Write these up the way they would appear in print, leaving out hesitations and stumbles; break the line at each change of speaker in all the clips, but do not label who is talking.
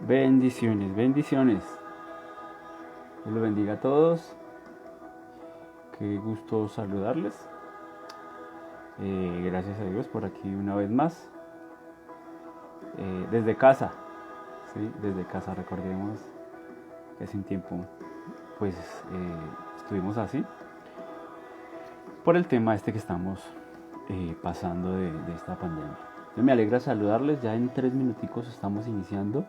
Bendiciones, bendiciones. Dios los bendiga a todos. Qué gusto saludarles. Gracias a Dios por aquí una vez más. Desde casa, ¿sí? Desde casa, recordemos que hace un tiempo pues estuvimos así por el tema este que estamos pasando de esta pandemia. Yo me alegra saludarles, ya en 3 minuticos estamos iniciando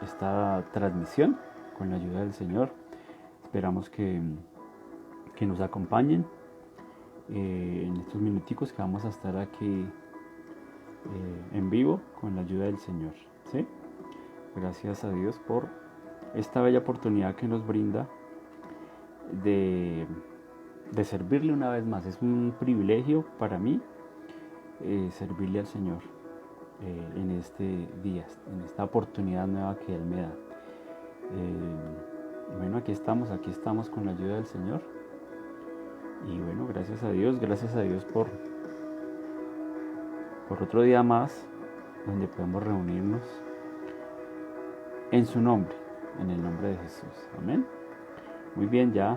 esta transmisión con la ayuda del Señor. Esperamos que nos acompañen en estos minuticos que vamos a estar aquí en vivo con la ayuda del Señor, ¿sí? Gracias a Dios por esta bella oportunidad que nos brinda de servirle una vez más. Es un privilegio para mí servirle al Señor en este día, en esta oportunidad nueva que Él me da. Bueno, aquí estamos con la ayuda del Señor. Y bueno, gracias a Dios por otro día más donde podemos reunirnos en su nombre, en el nombre de Jesús. Amén. Muy bien, ya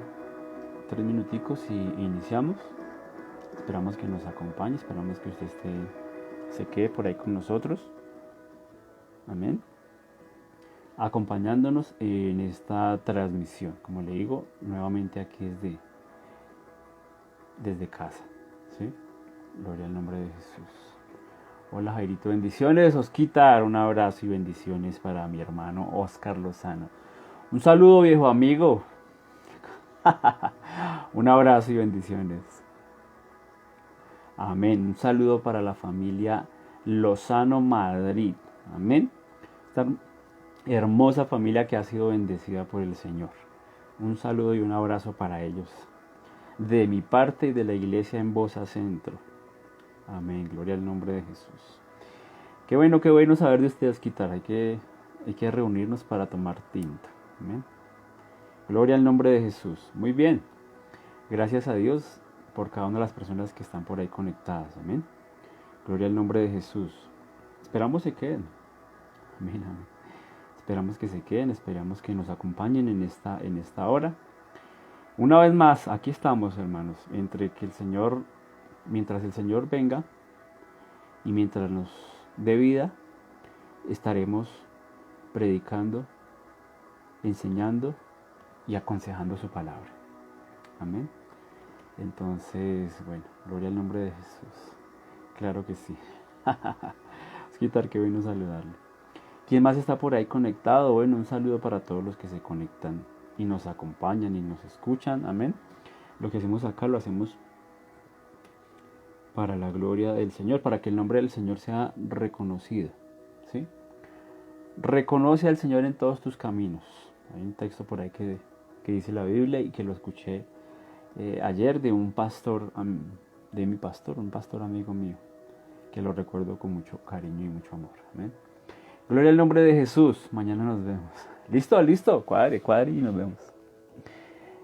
3 minuticos y iniciamos. Esperamos que nos acompañe, esperamos que usted se quede por ahí con nosotros. Amén. Acompañándonos en esta transmisión, como le digo, nuevamente aquí desde casa, ¿sí? Gloria al nombre de Jesús. Hola Jairito, bendiciones. Osquitar, un abrazo y bendiciones para mi hermano Oscar Lozano. Un saludo, viejo amigo. Un abrazo y bendiciones. Amén. Un saludo para la familia Lozano Madrid. Amén. Esta hermosa familia que ha sido bendecida por el Señor. Un saludo y un abrazo para ellos. De mi parte y de la iglesia en Bosa Centro. Amén. Gloria al nombre de Jesús. Qué bueno saber de ustedes, Osquitar. Hay que reunirnos para tomar tinta. Amén. Gloria al nombre de Jesús. Muy bien. Gracias a Dios por cada una de las personas que están por ahí conectadas. Amén. Gloria al nombre de Jesús. Esperamos se queden. Amén, amén. Esperamos que se queden, esperamos que nos acompañen en esta hora. Una vez más, aquí estamos, hermanos, mientras el Señor venga y mientras nos dé vida, estaremos predicando, enseñando y aconsejando su palabra. Amén. Entonces, bueno, gloria al nombre de Jesús. Claro que sí. Es quitar, qué bueno saludarle. ¿Quién más está por ahí conectado? Bueno, un saludo para todos los que se conectan y nos acompañan y nos escuchan. Amén. Lo que hacemos acá lo hacemos para la gloria del Señor, para que el nombre del Señor sea reconocido, ¿sí? Reconoce al Señor en todos tus caminos. Hay un texto por ahí que dice la Biblia y que lo escuché ayer de un pastor, un pastor amigo mío, que lo recuerdo con mucho cariño y mucho amor. Amén. Gloria al nombre de Jesús. Mañana nos vemos. Listo, cuadre y nos vemos.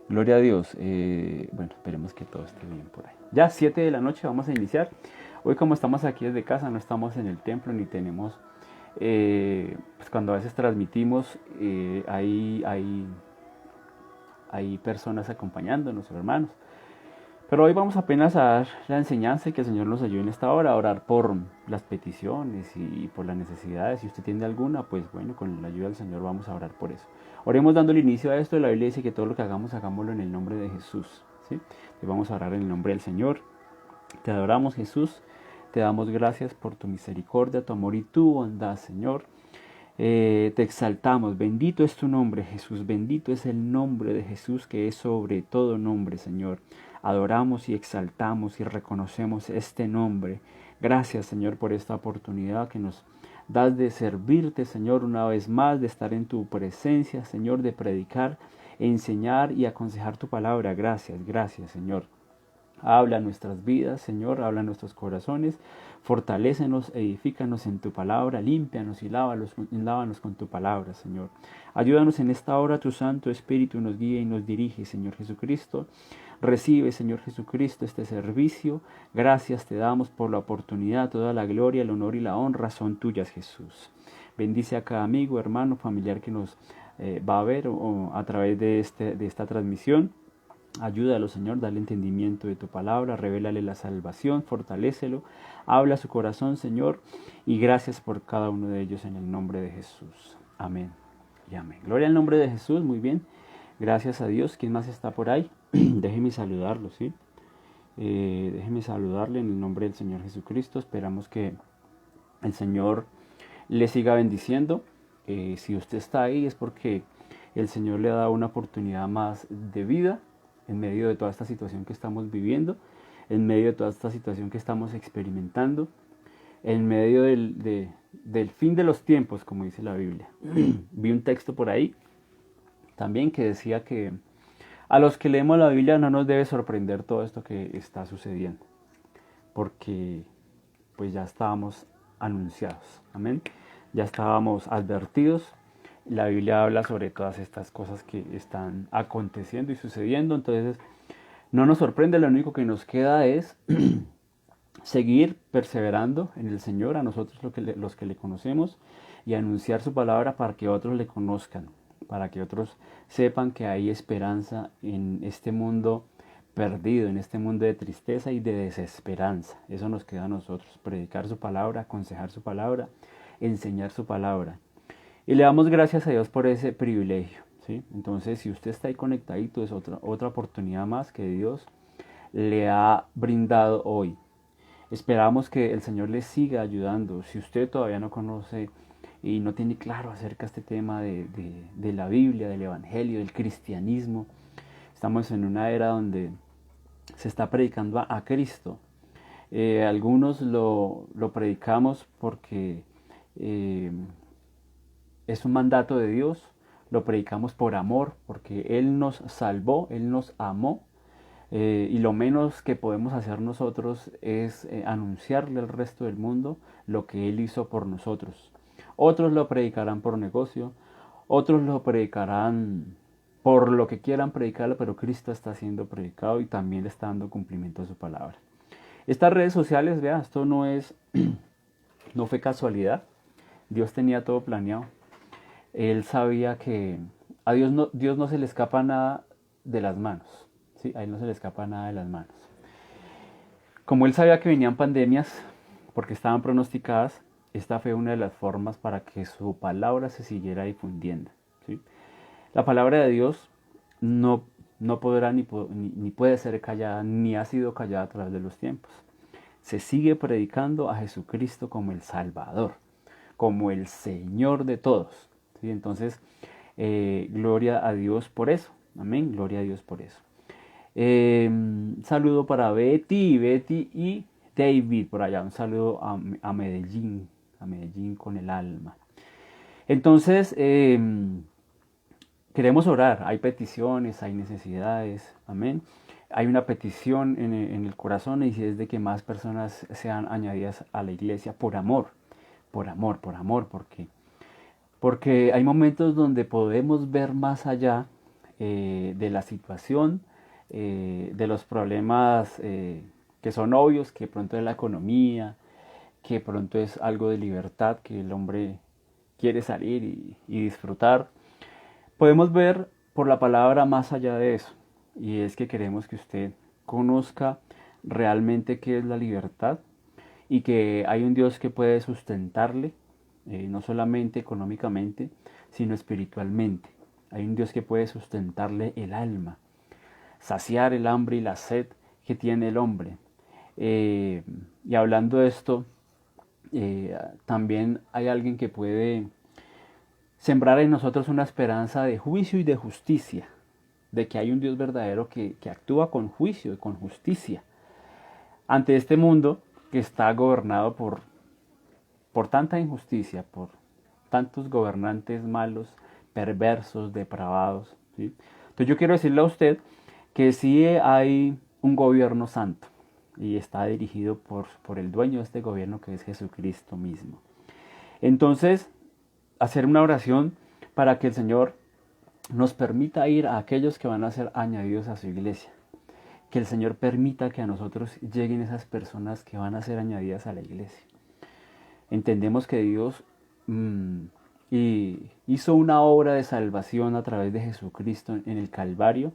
Gloria a Dios. Bueno, esperemos que todo esté bien por ahí. Ya 7 de la noche vamos a iniciar. Hoy, como estamos aquí desde casa, no estamos en el templo ni tenemos, pues cuando a veces transmitimos, hay personas acompañándonos, hermanos. Pero hoy vamos apenas a dar la enseñanza y que el Señor nos ayude en esta hora a orar por las peticiones y por las necesidades. Si usted tiene alguna, pues bueno, con la ayuda del Señor vamos a orar por eso. Oremos dando el inicio a esto. La Biblia dice que todo lo que hagamos, hagámoslo en el nombre de Jesús, ¿sí? Entonces vamos a orar en el nombre del Señor. Te adoramos, Jesús. Te damos gracias por tu misericordia, tu amor y tu bondad, Señor. Te exaltamos. Bendito es tu nombre, Jesús. Bendito es el nombre de Jesús, que es sobre todo nombre, Señor. Adoramos y exaltamos y reconocemos este nombre. Gracias, Señor, por esta oportunidad que nos das de servirte, Señor, una vez más, de estar en tu presencia, Señor, de predicar, enseñar y aconsejar tu palabra. Gracias, Señor. Habla a nuestras vidas, Señor, habla a nuestros corazones, fortalécenos, edifícanos en tu palabra, límpianos y lávanos con tu palabra, Señor. Ayúdanos en esta hora, tu Santo Espíritu nos guía y nos dirige, Señor Jesucristo. Recibe, Señor Jesucristo, este servicio. Gracias te damos por la oportunidad, toda la gloria, el honor y la honra son tuyas, Jesús. Bendice a cada amigo, hermano, familiar que nos va a ver o a través de esta transmisión. Ayúdalo, Señor, dale entendimiento de tu palabra, revélale la salvación, fortalécelo, habla a su corazón, Señor, y gracias por cada uno de ellos en el nombre de Jesús. Amén y amén. Gloria al nombre de Jesús, muy bien. Gracias a Dios. ¿Quién más está por ahí? Déjeme saludarlo, ¿sí? Déjeme saludarle en el nombre del Señor Jesucristo. Esperamos que el Señor le siga bendiciendo. Si usted está ahí es porque el Señor le ha dado una oportunidad más de vida en medio de toda esta situación que estamos viviendo, en medio de toda esta situación que estamos experimentando, en medio del fin de los tiempos, como dice la Biblia. Vi un texto por ahí también que decía que a los que leemos la Biblia no nos debe sorprender todo esto que está sucediendo, porque pues ya estábamos anunciados, amén, ya estábamos advertidos. La Biblia habla sobre todas estas cosas que están aconteciendo y sucediendo, entonces no nos sorprende, lo único que nos queda es seguir perseverando en el Señor, a nosotros los que le conocemos, y anunciar su palabra para que otros le conozcan, para que otros sepan que hay esperanza en este mundo perdido, en este mundo de tristeza y de desesperanza. Eso nos queda a nosotros, predicar su palabra, aconsejar su palabra, enseñar su palabra. Y le damos gracias a Dios por ese privilegio, ¿sí? Entonces, si usted está ahí conectadito, es otra oportunidad más que Dios le ha brindado hoy. Esperamos que el Señor le siga ayudando. Si usted todavía no conoce y no tiene claro acerca de este tema de la Biblia, del Evangelio, del cristianismo, estamos en una era donde se está predicando a Cristo. Algunos lo predicamos porque es un mandato de Dios, lo predicamos por amor, porque Él nos salvó, Él nos amó, y lo menos que podemos hacer nosotros es anunciarle al resto del mundo lo que Él hizo por nosotros. Otros lo predicarán por negocio, otros lo predicarán por lo que quieran predicarlo, pero Cristo está siendo predicado y también le está dando cumplimiento a su palabra. Estas redes sociales, vea, esto no fue casualidad. Dios tenía todo planeado. Él sabía que a Dios no se le escapa nada de las manos. ¿Sí? A Él no se le escapa nada de las manos. Como Él sabía que venían pandemias, porque estaban pronosticadas, esta fue una de las formas para que su palabra se siguiera difundiendo. ¿Sí? La palabra de Dios no podrá ni puede ser callada, ni ha sido callada a través de los tiempos. Se sigue predicando a Jesucristo como el Salvador, como el Señor de todos. ¿Sí? Entonces, gloria a Dios por eso. Amén, gloria a Dios por eso. Saludo para Betty y David por allá. Un saludo a Medellín con el alma. Entonces, queremos orar. Hay peticiones, hay necesidades. Amén. Hay una petición en el corazón y es de que más personas sean añadidas a la iglesia por amor. Porque hay momentos donde podemos ver más allá de la situación, de los problemas que son obvios, que pronto es la economía, que pronto es algo de libertad que el hombre quiere salir y disfrutar. Podemos ver por la palabra más allá de eso, y es que queremos que usted conozca realmente qué es la libertad y que hay un Dios que puede sustentarle, no solamente económicamente, sino espiritualmente. Hay un Dios que puede sustentarle el alma, saciar el hambre y la sed que tiene el hombre. Y hablando de esto, también hay alguien que puede sembrar en nosotros una esperanza de juicio y de justicia, de que hay un Dios verdadero que actúa con juicio y con justicia ante este mundo que está gobernado por tanta injusticia, por tantos gobernantes malos, perversos, depravados, ¿sí? Entonces yo quiero decirle a usted que sí hay un gobierno santo y está dirigido por el dueño de este gobierno, que es Jesucristo mismo. Entonces, hacer una oración para que el Señor nos permita ir a aquellos que van a ser añadidos a su iglesia. Que el Señor permita que a nosotros lleguen esas personas que van a ser añadidas a la iglesia. Entendemos que Dios hizo una obra de salvación a través de Jesucristo en el Calvario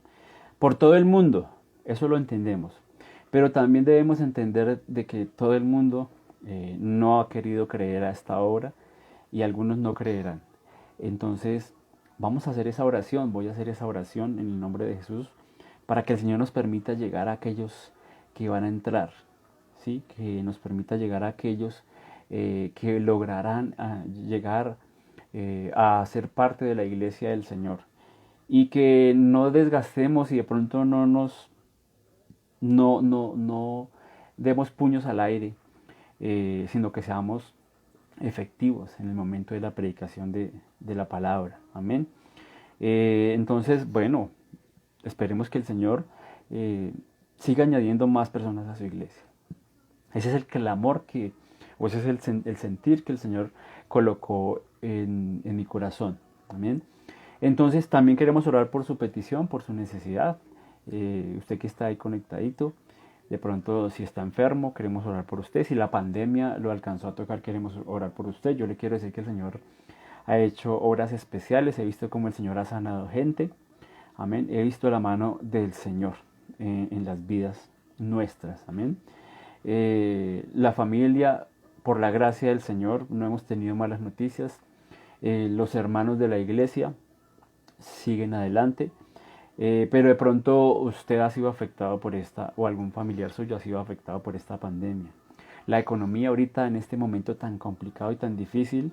por todo el mundo. Eso lo entendemos. Pero también debemos entender de que todo el mundo no ha querido creer a esta obra y algunos no creerán. Entonces, vamos a hacer esa oración, voy a hacer esa oración en el nombre de Jesús para que el Señor nos permita llegar a aquellos que van a entrar, ¿sí? Que nos permita llegar a aquellos que lograrán llegar a ser parte de la iglesia del Señor y que no desgastemos y de pronto no demos puños al aire, sino que seamos efectivos en el momento de la predicación de la palabra. Amén. Entonces, bueno, esperemos que el Señor siga añadiendo más personas a su iglesia. Ese es el clamor o ese es el sentir que el Señor colocó en mi corazón. Amén. Entonces también queremos orar por su petición, por su necesidad. Usted que está ahí conectadito, de pronto si está enfermo, queremos orar por usted. Si la pandemia lo alcanzó a tocar, queremos orar por usted. Yo le quiero decir que el Señor ha hecho obras especiales. He visto cómo el Señor ha sanado gente. Amén. He visto la mano del Señor en las vidas nuestras. Amén. La familia, por la gracia del Señor, no hemos tenido malas noticias. Los hermanos de la iglesia siguen adelante. Pero de pronto usted ha sido afectado por esta, o algún familiar suyo ha sido afectado por esta pandemia. La economía ahorita en este momento tan complicado y tan difícil,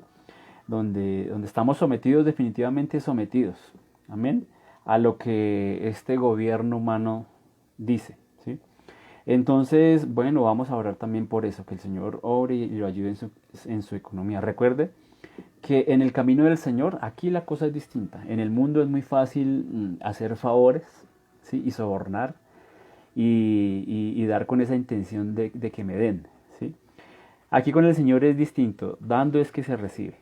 donde estamos sometidos, definitivamente sometidos, amén, a lo que este gobierno humano dice, ¿sí? Entonces, bueno, vamos a orar también por eso, que el Señor obre y lo ayude en su economía. Recuerde que en el camino del Señor, aquí la cosa es distinta. En el mundo es muy fácil hacer favores, ¿sí? Y sobornar y dar con esa intención de que me den, ¿sí? Aquí con el Señor es distinto. Dando es que se recibe,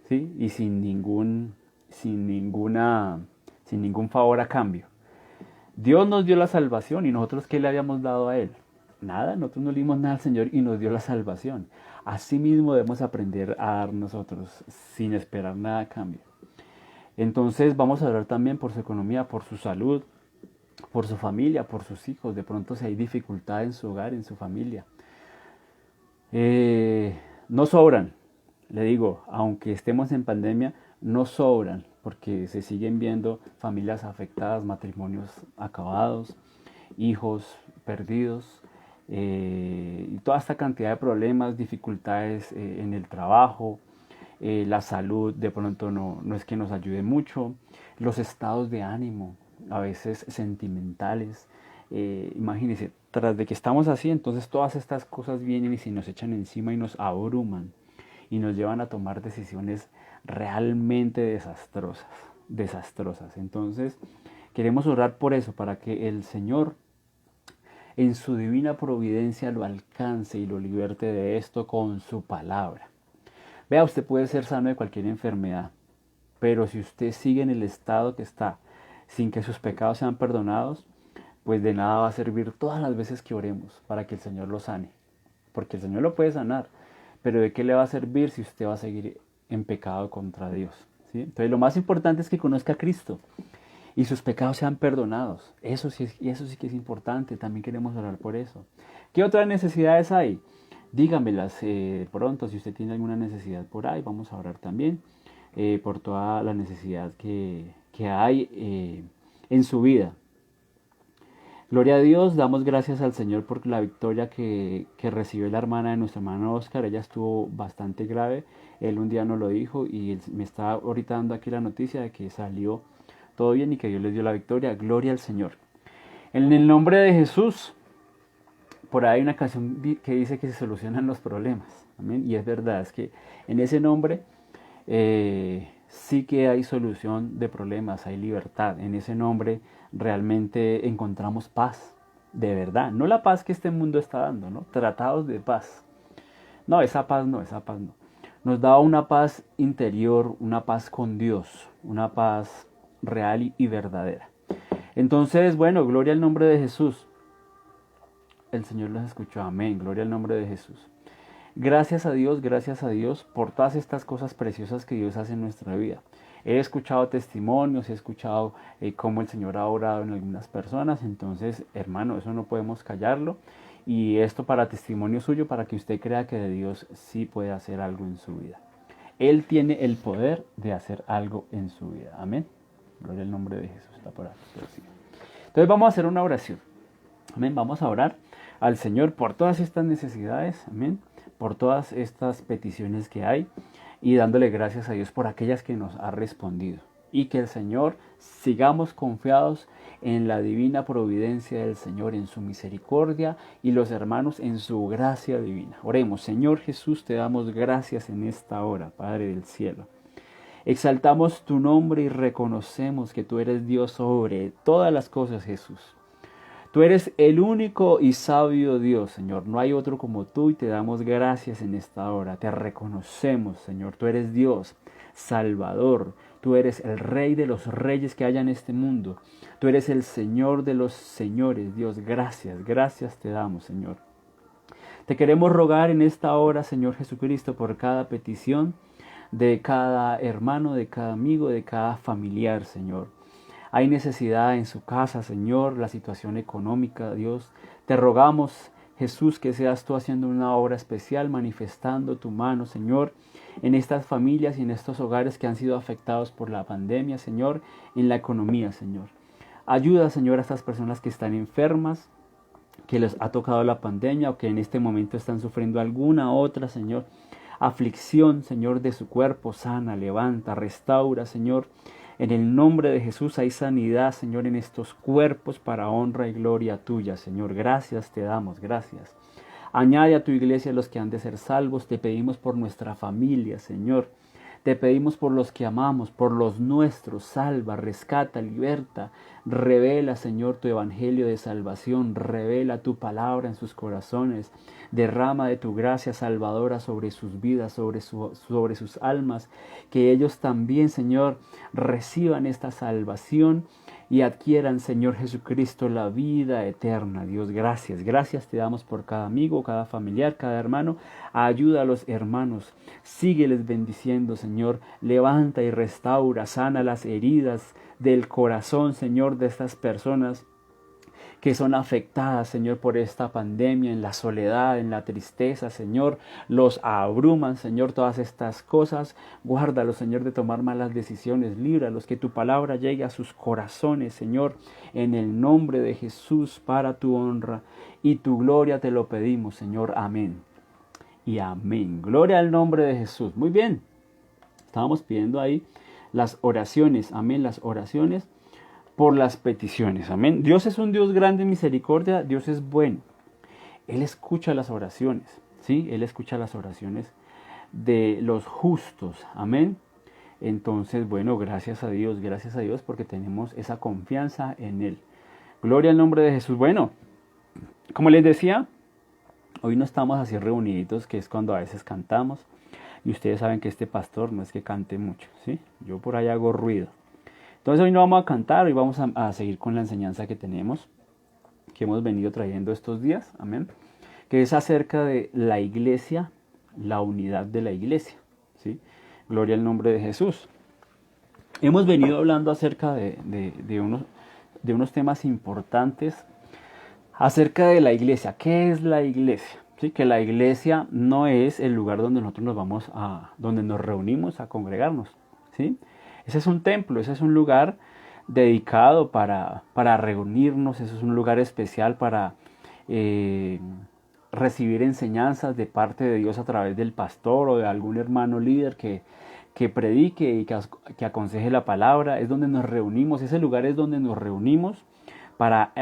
¿sí? Y sin ningún favor a cambio. Dios nos dio la salvación y nosotros ¿qué le habíamos dado a Él? Nada, nosotros no le dimos nada al Señor y nos dio la salvación. Asimismo debemos aprender a dar nosotros sin esperar nada a cambio. Entonces vamos a orar también por su economía, por su salud, por su familia, por sus hijos. De pronto si hay dificultad en su hogar, en su familia. No sobran, le digo, aunque estemos en pandemia, no sobran, porque se siguen viendo familias afectadas, matrimonios acabados, hijos perdidos, y toda esta cantidad de problemas, dificultades en el trabajo, la salud de pronto no es que nos ayude mucho, los estados de ánimo, a veces sentimentales, imagínense, tras de que estamos así, entonces todas estas cosas vienen y se nos echan encima y nos abruman y nos llevan a tomar decisiones realmente desastrosas. Entonces, queremos orar por eso, para que el Señor en su divina providencia lo alcance y lo liberte de esto con su palabra. Vea, usted puede ser sano de cualquier enfermedad, pero si usted sigue en el estado que está, sin que sus pecados sean perdonados, pues de nada va a servir todas las veces que oremos para que el Señor lo sane. Porque el Señor lo puede sanar, pero ¿de qué le va a servir si usted va a seguir en pecado contra Dios? ¿Sí? Entonces lo más importante es que conozca a Cristo y sus pecados sean perdonados. Eso sí que es importante, también queremos orar por eso. ¿Qué otras necesidades hay? Dígamelas pronto, si usted tiene alguna necesidad por ahí, vamos a orar también por toda la necesidad que hay en su vida. Gloria a Dios, damos gracias al Señor por la victoria que recibió la hermana de nuestro hermano Oscar. Ella estuvo bastante grave, él un día nos lo dijo y él me está ahorita dando aquí la noticia de que salió todo bien y que Dios les dio la victoria. Gloria al Señor. En el nombre de Jesús, por ahí hay una canción que dice que se solucionan los problemas. Amén. Y es verdad, es que en ese nombre sí que hay solución de problemas, hay libertad. En ese nombre realmente encontramos paz. de verdad, no la paz que este mundo está dando, ¿no? Tratados de paz. No, esa paz no, esa paz no. Nos da una paz interior, una paz con Dios, una paz real y verdadera. Entonces, bueno, gloria al nombre de Jesús. El Señor los escuchó, amén, gloria al nombre de Jesús. Gracias a Dios por todas estas cosas preciosas que Dios hace en nuestra vida. He escuchado testimonios, he escuchado cómo el Señor ha orado en algunas personas, entonces, hermano, eso no podemos callarlo. Y esto para testimonio suyo, para que usted crea que de Dios sí puede hacer algo en su vida. Él tiene el poder de hacer algo en su vida. Amén. Gloria al nombre de Jesús. Está por aquí. Entonces vamos a hacer una oración. Amén. Vamos a orar al Señor por todas estas necesidades. Amén. Por todas estas peticiones que hay. Y dándole gracias a Dios por aquellas que nos ha respondido. Y que el Señor sigamos confiados en la divina providencia del Señor, en su misericordia, y los hermanos en su gracia divina. Oremos. Señor Jesús, te damos gracias en esta hora, Padre del cielo. Exaltamos tu nombre y reconocemos que tú eres Dios sobre todas las cosas, Jesús. Tú eres el único y sabio Dios, Señor. No hay otro como tú y te damos gracias en esta hora. Te reconocemos, Señor. Tú eres Dios, Salvador. Tú eres el Rey de los reyes que hay en este mundo. Tú eres el Señor de los señores. Dios, gracias, gracias te damos, Señor. Te queremos rogar en esta hora, Señor Jesucristo, por cada petición de cada hermano, de cada amigo, de cada familiar, Señor. Hay necesidad en su casa, Señor, la situación económica, Dios. Te rogamos, Jesús, que seas tú haciendo una obra especial, manifestando tu mano, Señor, en estas familias y en estos hogares que han sido afectados por la pandemia, Señor, en la economía, Señor. Ayuda, Señor, a estas personas que están enfermas, que les ha tocado la pandemia o que en este momento están sufriendo alguna otra, Señor, aflicción, Señor, de su cuerpo. Sana, levanta, restaura, Señor. En el nombre de Jesús hay sanidad, Señor, en estos cuerpos para honra y gloria tuya, Señor. Gracias te damos, gracias. Añade a tu iglesia los que han de ser salvos. Te pedimos por nuestra familia, Señor. Te pedimos por los que amamos, por los nuestros. Salva, rescata, liberta. Revela, Señor, tu evangelio de salvación. Revela tu palabra en sus corazones. Derrama de tu gracia salvadora sobre sus vidas, sobre sus almas. Que ellos también, Señor, reciban esta salvación y adquieran, Señor Jesucristo, la vida eterna. Dios, gracias. Gracias te damos por cada amigo, cada familiar, cada hermano. Ayuda a los hermanos. Sígueles bendiciendo, Señor. Levanta y restaura, sana las heridas del corazón, Señor, de estas personas que son afectadas, Señor, por esta pandemia, en la soledad, en la tristeza, Señor. Los abruman, Señor, todas estas cosas. Guárdalos, Señor, de tomar malas decisiones. Líbralos, que tu palabra llegue a sus corazones, Señor, en el nombre de Jesús, para tu honra y tu gloria te lo pedimos, Señor. Amén y amén. Gloria al nombre de Jesús. Muy bien. Estábamos pidiendo ahí las oraciones. Amén, las oraciones por las peticiones. Amén. Dios es un Dios grande en misericordia. Dios es bueno. Él escucha las oraciones. ¿Sí? Él escucha las oraciones de los justos. Amén. Entonces, bueno, gracias a Dios porque tenemos esa confianza en Él. Gloria al nombre de Jesús. Bueno, como les decía, hoy no estamos así reuniditos, que es cuando a veces cantamos. Y ustedes saben que este pastor no es que cante mucho, ¿sí? Yo por ahí hago ruido. Entonces hoy no vamos a cantar, hoy vamos a seguir con la enseñanza que tenemos, que hemos venido trayendo estos días, amén, que es acerca de la iglesia, la unidad de la iglesia, ¿sí? Gloria al nombre de Jesús. Hemos venido hablando acerca de unos temas importantes acerca de la iglesia. ¿Qué es la iglesia? ¿Sí? Que la iglesia no es el lugar donde nosotros donde nos reunimos a congregarnos, ¿sí? Ese es un templo, ese es un lugar dedicado para reunirnos, ese es un lugar especial para recibir enseñanzas de parte de Dios a través del pastor o de algún hermano líder que predique y que aconseje la palabra. Es donde nos reunimos, ese lugar es donde nos reunimos para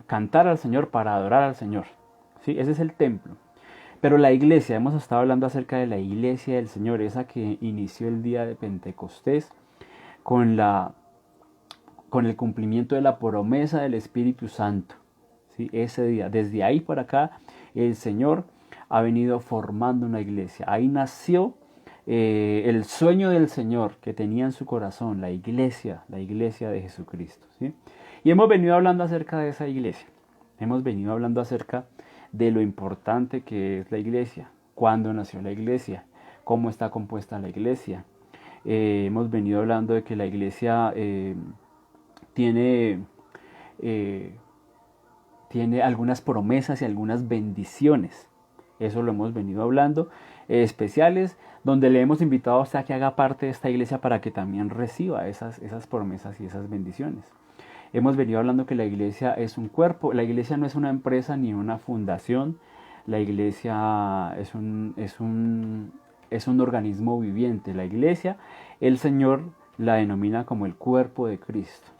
cantar al Señor, para adorar al Señor, ¿sí? Ese es el templo. Pero la iglesia, hemos estado hablando acerca de la iglesia del Señor, esa que inició el día de Pentecostés, con el cumplimiento de la promesa del Espíritu Santo, ¿sí? Ese día, desde ahí para acá, el Señor ha venido formando una iglesia. Ahí nació el sueño del Señor que tenía en su corazón, la iglesia de Jesucristo, ¿sí? Y hemos venido hablando acerca de esa iglesia. Hemos venido hablando acerca de lo importante que es la iglesia, cuándo nació la iglesia, cómo está compuesta la iglesia. Hemos venido hablando de que la iglesia tiene, eh, tiene algunas promesas y algunas bendiciones. Eso lo hemos venido hablando, especiales, donde le hemos invitado a que haga parte de esta iglesia para que también reciba esas promesas y esas bendiciones. Hemos venido hablando que la iglesia es un cuerpo. La iglesia no es una empresa ni una fundación. La iglesia es un organismo viviente. La iglesia, el Señor la denomina como el cuerpo de Cristo.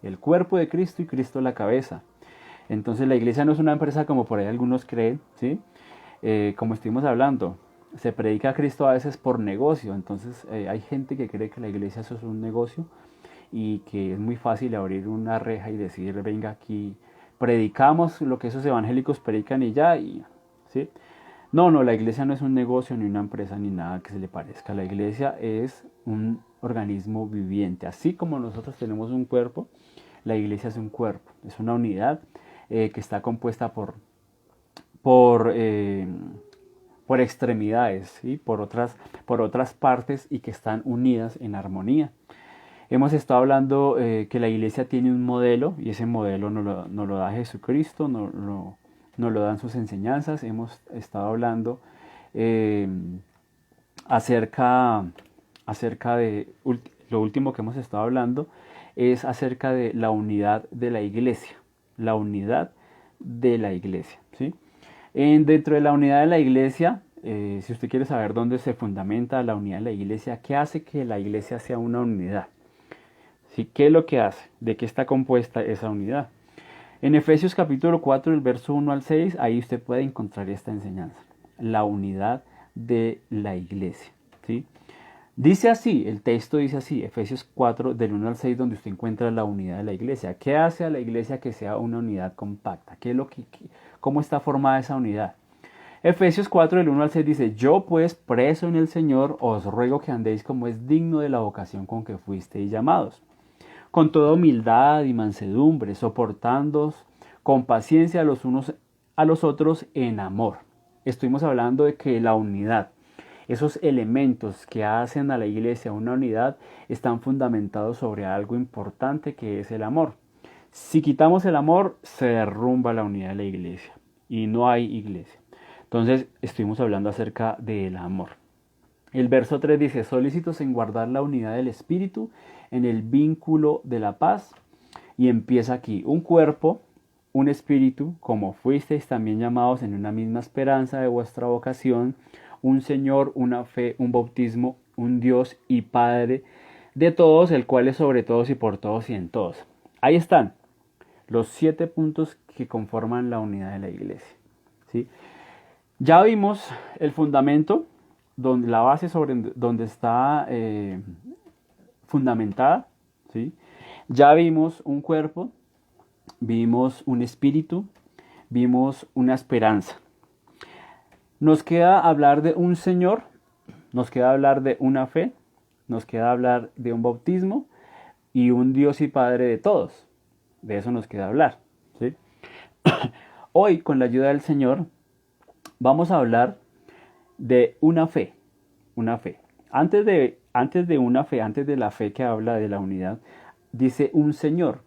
El cuerpo de Cristo y Cristo la cabeza. Entonces la iglesia no es una empresa como por ahí algunos creen, ¿sí? Como estuvimos hablando, se predica a Cristo a veces por negocio. Entonces hay gente que cree que la iglesia eso es un negocio y que es muy fácil abrir una reja y decir, venga aquí, predicamos lo que esos evangélicos predican y ya, ¿sí? No, la iglesia no es un negocio, ni una empresa, ni nada que se le parezca. La iglesia es un organismo viviente. Así como nosotros tenemos un cuerpo, la iglesia es un cuerpo, es una unidad que está compuesta por extremidades, ¿sí? por otras partes y que están unidas en armonía. Hemos estado hablando que la iglesia tiene un modelo y ese modelo nos lo da Jesucristo, nos lo dan sus enseñanzas. Hemos estado hablando acerca de, lo último que hemos estado hablando es acerca de la unidad de la iglesia, la unidad de la iglesia, ¿sí? Dentro de la unidad de la iglesia, si usted quiere saber dónde se fundamenta la unidad de la iglesia, ¿qué hace que la iglesia sea una unidad? ¿Sí? ¿Qué es lo que hace? ¿De qué está compuesta esa unidad? En Efesios capítulo 4, el verso 1 al 6, ahí usted puede encontrar esta enseñanza. La unidad de la iglesia, ¿sí? Dice así, el texto dice así, Efesios 4, del 1 al 6, donde usted encuentra la unidad de la iglesia. ¿Qué hace a la iglesia que sea una unidad compacta? ¿Cómo está formada esa unidad? Efesios 4, del 1 al 6 dice, yo pues, preso en el Señor, os ruego que andéis como es digno de la vocación con que fuisteis llamados, con toda humildad y mansedumbre, soportándoos con paciencia los unos a los otros en amor. Estuvimos hablando de que la unidad, esos elementos que hacen a la iglesia una unidad, están fundamentados sobre algo importante que es el amor. Si quitamos el amor, se derrumba la unidad de la iglesia y no hay iglesia. Entonces, estuvimos hablando acerca del amor. El verso 3 dice, solícitos en guardar la unidad del espíritu en el vínculo de la paz. Y empieza aquí, un cuerpo, un espíritu, como fuisteis también llamados en una misma esperanza de vuestra vocación, un Señor, una fe, un bautismo, un Dios y Padre de todos, el cual es sobre todos y por todos y en todos. Ahí están los 7 puntos que conforman la unidad de la iglesia, ¿sí? Ya vimos el fundamento, la base sobre donde está fundamentada, ¿sí? Ya vimos un cuerpo, vimos un espíritu, vimos una esperanza. Nos queda hablar de un Señor, nos queda hablar de una fe, nos queda hablar de un bautismo y un Dios y Padre de todos. De eso nos queda hablar, ¿sí? Hoy, con la ayuda del Señor, vamos a hablar de una fe. Una fe. Antes de una fe, antes de la fe que habla de la unidad, dice un Señor.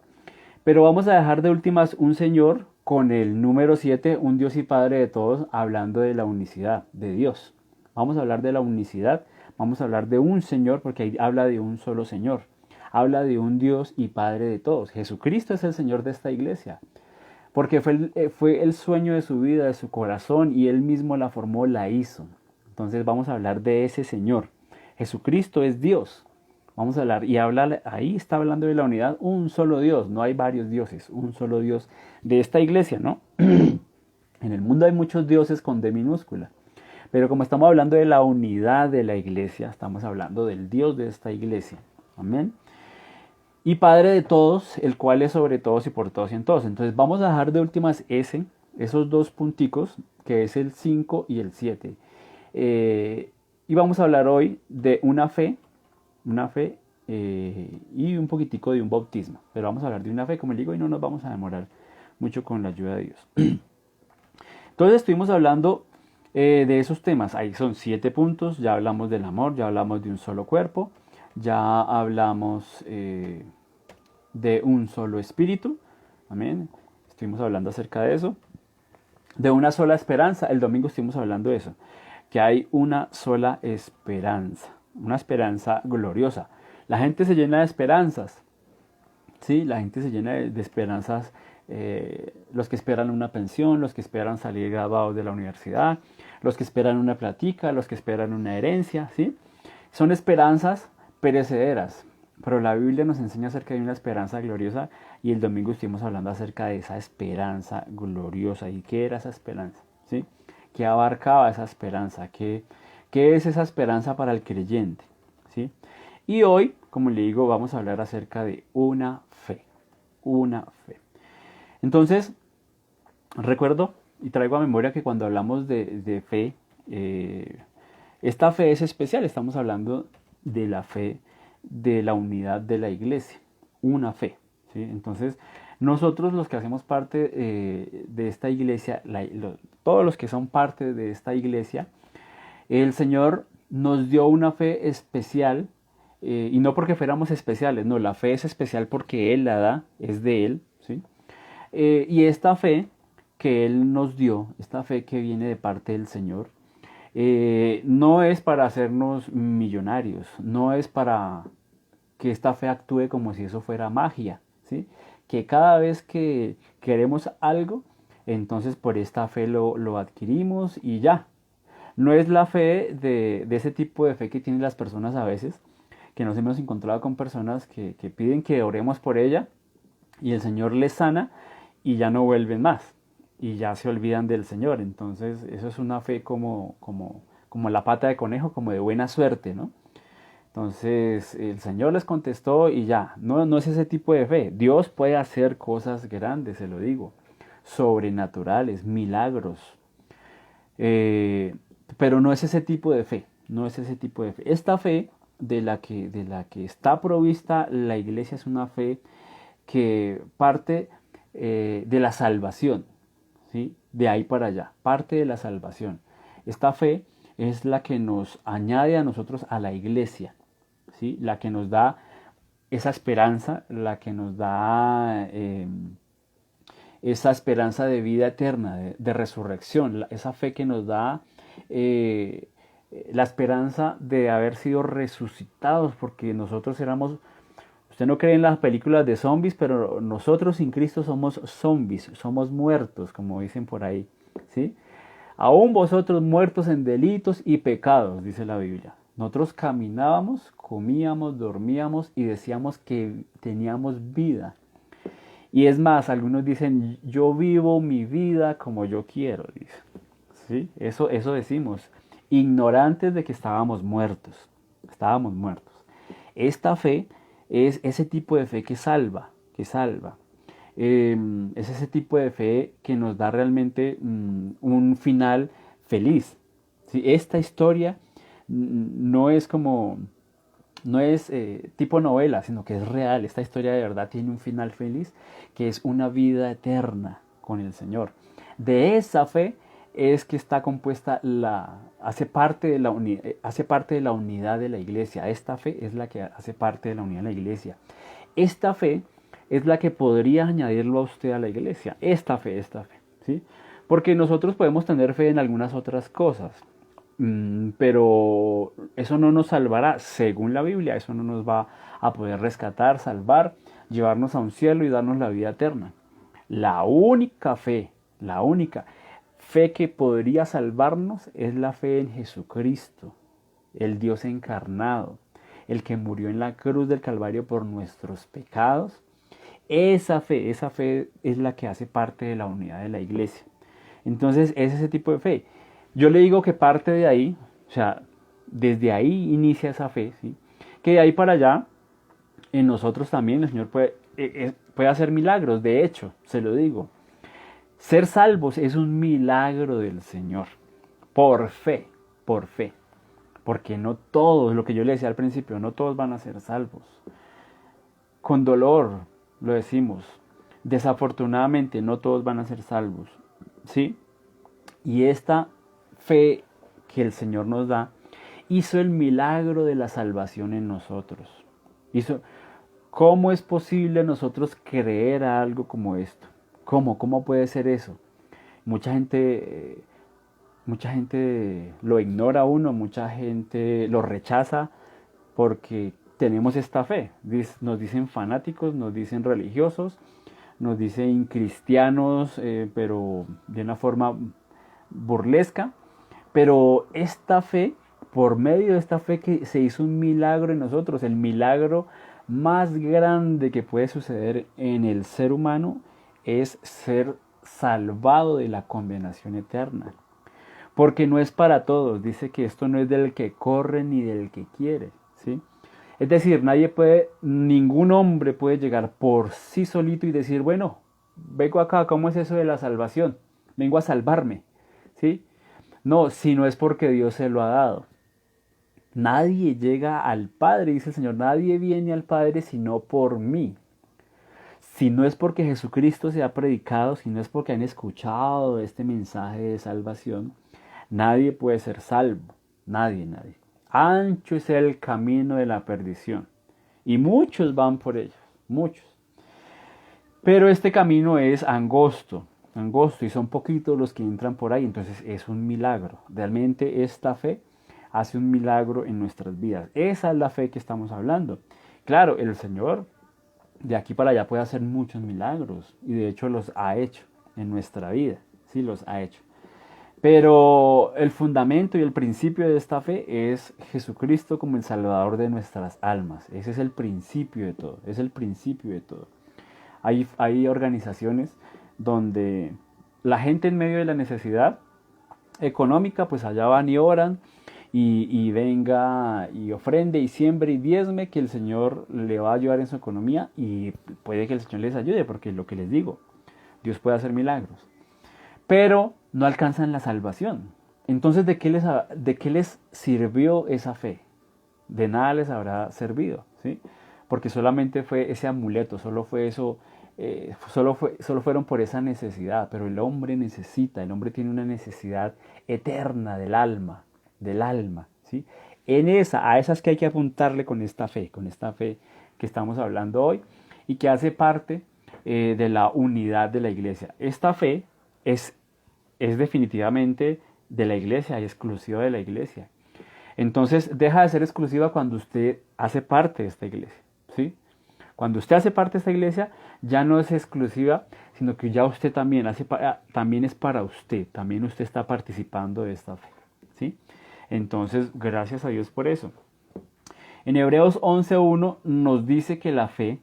Pero vamos a dejar de últimas un Señor con el número 7, un Dios y Padre de todos, hablando de la unicidad de Dios. Vamos a hablar de la unicidad, vamos a hablar de un Señor, porque ahí habla de un solo Señor. Habla de un Dios y Padre de todos. Jesucristo es el Señor de esta iglesia, porque fue el sueño de su vida, de su corazón, y Él mismo la formó, la hizo. Entonces vamos a hablar de ese Señor. Jesucristo es Dios. Vamos a hablar, ahí está hablando de la unidad, un solo Dios, no hay varios dioses, un solo Dios de esta iglesia, ¿no? En el mundo hay muchos dioses con D minúscula, pero como estamos hablando de la unidad de la iglesia, estamos hablando del Dios de esta iglesia. Amén. y Padre de todos, el cual es sobre todos y por todos y en todos. Entonces vamos a dejar de últimas esos dos punticos, que es el 5 y el 7. Y vamos a hablar hoy de una fe y un poquitico de un bautismo. Pero vamos a hablar de una fe, como le digo, y no nos vamos a demorar mucho con la ayuda de Dios. Entonces estuvimos hablando de esos temas. Ahí son 7 puntos. Ya hablamos del amor, ya hablamos de un solo cuerpo, ya hablamos de un solo espíritu. Amén. Estuvimos hablando acerca de eso. De una sola esperanza. El domingo estuvimos hablando de eso. Que hay una sola esperanza. Una esperanza gloriosa. La gente se llena de esperanzas. Sí, la gente se llena de esperanzas. Los que esperan una pensión, los que esperan salir graduados de la universidad, los que esperan una platica, los que esperan una herencia, ¿sí? Son esperanzas perecederas, pero la Biblia nos enseña acerca de una esperanza gloriosa y el domingo estuvimos hablando acerca de esa esperanza gloriosa. ¿Y qué era esa esperanza? ¿Sí? ¿Qué abarcaba esa esperanza? ¿Qué es esa esperanza para el creyente? ¿Sí? Y hoy, como le digo, vamos a hablar acerca de una fe. Una fe. Entonces, recuerdo y traigo a memoria que cuando hablamos de fe, esta fe es especial. Estamos hablando de la fe de la unidad de la iglesia. Una fe. ¿Sí? Entonces, nosotros los que hacemos parte de esta iglesia, todos los que son parte de esta iglesia, el Señor nos dio una fe especial, y no porque fuéramos especiales, no, la fe es especial porque Él la da, es de Él, ¿sí? Y esta fe que Él nos dio, esta fe que viene de parte del Señor, no es para hacernos millonarios, no es para que esta fe actúe como si eso fuera magia, ¿sí? Que cada vez que queremos algo, entonces por esta fe lo adquirimos y ya. No es la fe de ese tipo de fe que tienen las personas a veces, que nos hemos encontrado con personas que piden que oremos por ella y el Señor les sana y ya no vuelven más y ya se olvidan del Señor. Entonces eso es una fe como la pata de conejo, como de buena suerte, ¿no? Entonces el Señor les contestó y ya, no es ese tipo de fe. Dios puede hacer cosas grandes, se lo digo, sobrenaturales, milagros, pero no es ese tipo de fe, no es ese tipo de fe. Esta fe de la que está provista la iglesia es una fe que parte de la salvación, ¿sí? De ahí para allá, parte de la salvación. Esta fe es la que nos añade a nosotros a la iglesia, ¿sí? La que nos da esa esperanza, la que nos da esa esperanza de vida eterna, de resurrección, esa fe que nos da la esperanza de haber sido resucitados, porque nosotros éramos, usted no cree en las películas de zombies, pero nosotros sin Cristo somos zombies, somos muertos, como dicen por ahí, ¿sí? Aún vosotros muertos en delitos y pecados, dice la Biblia. Nosotros caminábamos, comíamos, dormíamos y decíamos que teníamos vida. Y es más, algunos dicen, yo vivo mi vida como yo quiero, dice. ¿Sí? Eso decimos, ignorantes de que estábamos muertos. Estábamos muertos. Esta fe es ese tipo de fe que salva, que salva. Es ese tipo de fe que nos da realmente un final feliz. ¿Sí? Esta historia no es como, no es tipo novela, sino que es real. Esta historia de verdad tiene un final feliz, que es una vida eterna con el Señor. De esa fe es que está compuesta hace parte de la unidad de la iglesia. Esta fe es la que hace parte de la unidad de la iglesia. Esta fe es la que podría añadirlo a usted a la iglesia. Esta fe, ¿sí? Porque nosotros podemos tener fe en algunas otras cosas, pero eso no nos salvará, según la Biblia. Eso no nos va a poder rescatar, salvar, llevarnos a un cielo y darnos la vida eterna. La única fe que podría salvarnos es la fe en Jesucristo, el Dios encarnado, el que murió en la cruz del Calvario por nuestros pecados. Esa fe es la que hace parte de la unidad de la iglesia. Entonces es ese tipo de fe. Yo le digo que parte de ahí, o sea, desde ahí inicia esa fe, ¿sí? Que de ahí para allá en nosotros también el Señor puede hacer milagros. De hecho, se lo digo, ser salvos es un milagro del Señor, por fe, por fe. Porque no todos, lo que yo le decía al principio, no todos van a ser salvos. Con dolor, lo decimos, desafortunadamente no todos van a ser salvos, ¿sí? Y esta fe que el Señor nos da hizo el milagro de la salvación en nosotros. ¿Cómo es posible nosotros creer a algo como esto? ¿Cómo puede ser eso? Mucha gente lo ignora a uno, mucha gente lo rechaza porque tenemos esta fe. Nos dicen fanáticos, nos dicen religiosos, nos dicen cristianos, pero de una forma burlesca. Pero esta fe, por medio de esta fe que se hizo un milagro en nosotros, el milagro más grande que puede suceder en el ser humano es ser salvado de la condenación eterna. Porque no es para todos, dice que esto no es del que corre ni del que quiere, ¿sí? Es decir, ningún hombre puede llegar por sí solito y decir, bueno, vengo acá, ¿cómo es eso de la salvación? Vengo a salvarme, ¿sí? No, si no es porque Dios se lo ha dado. Nadie llega al Padre, dice el Señor, nadie viene al Padre sino por mí. Si no es porque Jesucristo se ha predicado, si no es porque han escuchado este mensaje de salvación, nadie puede ser salvo. Nadie. Ancho es el camino de la perdición. Y muchos van por ellos, muchos. Pero este camino es angosto, y son poquitos los que entran por ahí. Entonces es un milagro. Realmente esta fe hace un milagro en nuestras vidas. Esa es la fe que estamos hablando. Claro, el Señor de aquí para allá puede hacer muchos milagros. Y de hecho los ha hecho en nuestra vida. Sí, los ha hecho. Pero el fundamento y el principio de esta fe es Jesucristo como el Salvador de nuestras almas. Ese es el principio de todo. Es el principio de todo. Hay organizaciones donde la gente en medio de la necesidad económica, pues allá van y oran y venga y ofrende y siembre y diezme, que el Señor le va a ayudar en su economía y puede que el Señor les ayude, porque es lo que les digo, Dios puede hacer milagros. Pero no alcanzan la salvación. Entonces, ¿de qué les sirvió esa fe? De nada les habrá servido, ¿sí? Porque solamente fue ese amuleto, solo fue eso, solo fueron por esa necesidad. Pero el hombre el hombre tiene una necesidad eterna del alma, ¿sí? A esas que hay que apuntarle con esta fe que estamos hablando hoy y que hace parte de la unidad de la iglesia. Esta fe es definitivamente de la iglesia y exclusiva de la iglesia. Entonces deja de ser exclusiva cuando usted hace parte de esta iglesia, ¿sí? Cuando usted hace parte de esta iglesia ya no es exclusiva, sino que ya usted también también es para usted, también usted está participando de esta fe, ¿sí? Entonces, gracias a Dios por eso. En Hebreos 11.1 nos dice que la fe,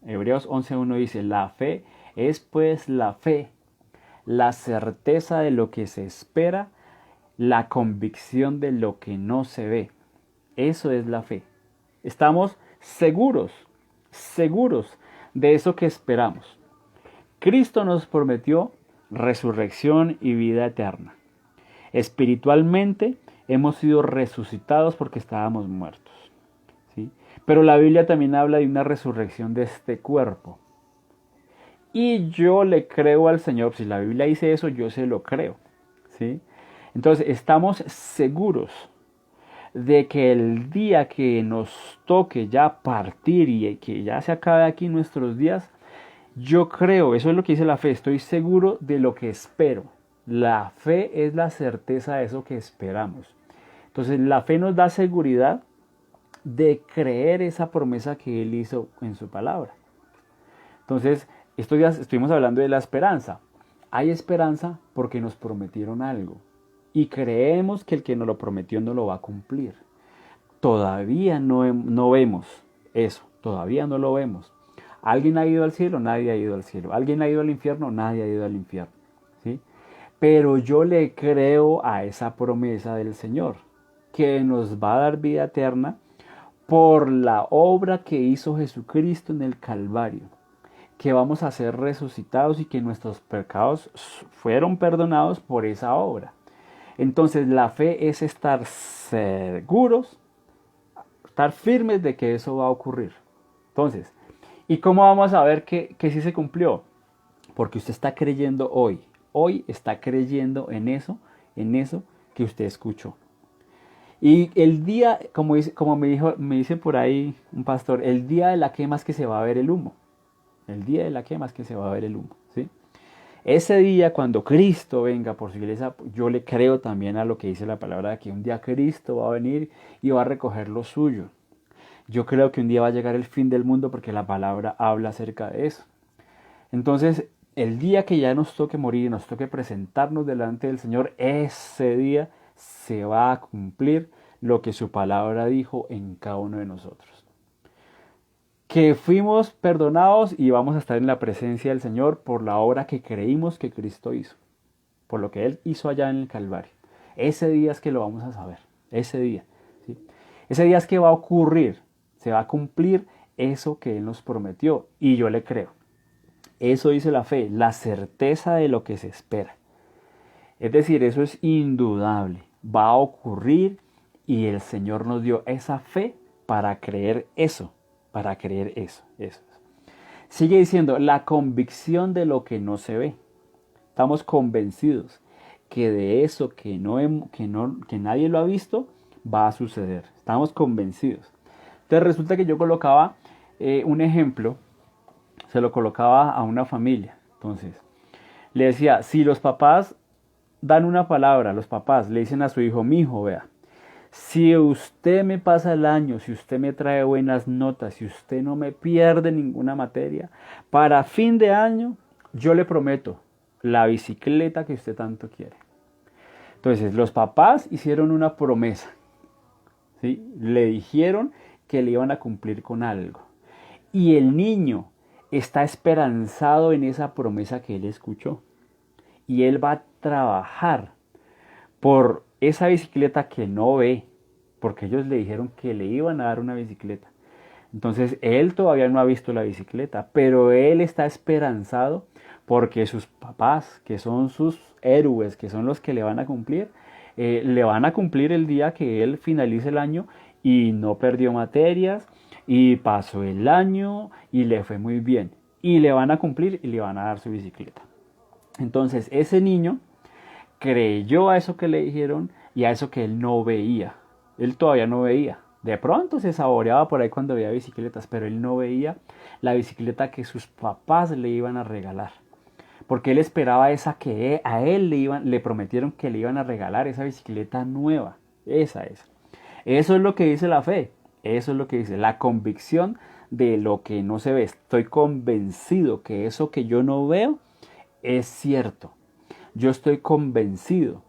Hebreos 11.1 dice, la fe es pues la fe, la certeza de lo que se espera, la convicción de lo que no se ve. Eso es la fe. Estamos seguros de eso que esperamos. Cristo nos prometió resurrección y vida eterna. Espiritualmente hemos sido resucitados porque estábamos muertos, ¿sí? Pero la Biblia también habla de una resurrección de este cuerpo. Y yo le creo al Señor. Si la Biblia dice eso, yo se lo creo, ¿sí? Entonces, estamos seguros de que el día que nos toque ya partir y que ya se acabe aquí nuestros días, yo creo, eso es lo que dice la fe, estoy seguro de lo que espero. La fe es la certeza de eso que esperamos. Entonces, la fe nos da seguridad de creer esa promesa que Él hizo en su palabra. Entonces, estos días estuvimos hablando de la esperanza. Hay esperanza porque nos prometieron algo. Y creemos que el que nos lo prometió no lo va a cumplir. Todavía no vemos eso. Todavía no lo vemos. ¿Alguien ha ido al cielo? Nadie ha ido al cielo. ¿Alguien ha ido al infierno? Nadie ha ido al infierno, ¿sí? Pero yo le creo a esa promesa del Señor, que nos va a dar vida eterna por la obra que hizo Jesucristo en el Calvario, que vamos a ser resucitados y que nuestros pecados fueron perdonados por esa obra. Entonces la fe es estar seguros, estar firmes de que eso va a ocurrir. Entonces, ¿y cómo vamos a ver que sí se cumplió? Porque usted está creyendo hoy. Hoy está creyendo en eso que usted escuchó. Y el día, como me dice por ahí un pastor, el día de la quema es que se va a ver el humo. El día de la quema es que se va a ver el humo, ¿sí? Ese día, cuando Cristo venga por su iglesia, yo le creo también a lo que dice la palabra de que un día Cristo va a venir y va a recoger lo suyo. Yo creo que un día va a llegar el fin del mundo porque la palabra habla acerca de eso. Entonces, el día que ya nos toque morir, nos toque presentarnos delante del Señor, ese día se va a cumplir lo que su palabra dijo en cada uno de nosotros. Que fuimos perdonados y vamos a estar en la presencia del Señor por la obra que creímos que Cristo hizo, por lo que Él hizo allá en el Calvario. Ese día es que lo vamos a saber, ese día, ¿sí? Ese día es que va a ocurrir, se va a cumplir eso que Él nos prometió y yo le creo. Eso dice la fe, la certeza de lo que se espera. Es decir, eso es indudable, va a ocurrir y el Señor nos dio esa fe para creer eso. Para creer eso. Sigue diciendo, la convicción de lo que no se ve. Estamos convencidos que de eso que nadie lo ha visto, va a suceder. Estamos convencidos. Entonces resulta que yo colocaba un ejemplo, se lo colocaba a una familia. Entonces, le decía, si los papás dan una palabra, los papás le dicen a su hijo, mi hijo, vea, si usted me pasa el año, si usted me trae buenas notas, si usted no me pierde ninguna materia, para fin de año yo le prometo la bicicleta que usted tanto quiere. Entonces los papás hicieron una promesa, ¿sí? Le dijeron que le iban a cumplir con algo. Y el niño está esperanzado en esa promesa que él escuchó. Y él va a trabajar por esa bicicleta que no ve, porque ellos le dijeron que le iban a dar una bicicleta. Entonces él todavía no ha visto la bicicleta, pero él está esperanzado porque sus papás, que son sus héroes, que son los que le van a cumplir el día que él finalice el año y no perdió materias y pasó el año y le fue muy bien. Y le van a cumplir y le van a dar su bicicleta. Entonces ese niño creyó a eso que le dijeron y a eso que él no veía. Él todavía no veía. De pronto se saboreaba por ahí cuando veía bicicletas, pero él no veía la bicicleta que sus papás le iban a regalar. Porque él esperaba esa que a él le prometieron que le iban a regalar, esa bicicleta nueva. Esa es. Eso es lo que dice la fe. Eso es lo que dice la convicción de lo que no se ve. Estoy convencido que eso que yo no veo es cierto. Yo estoy convencido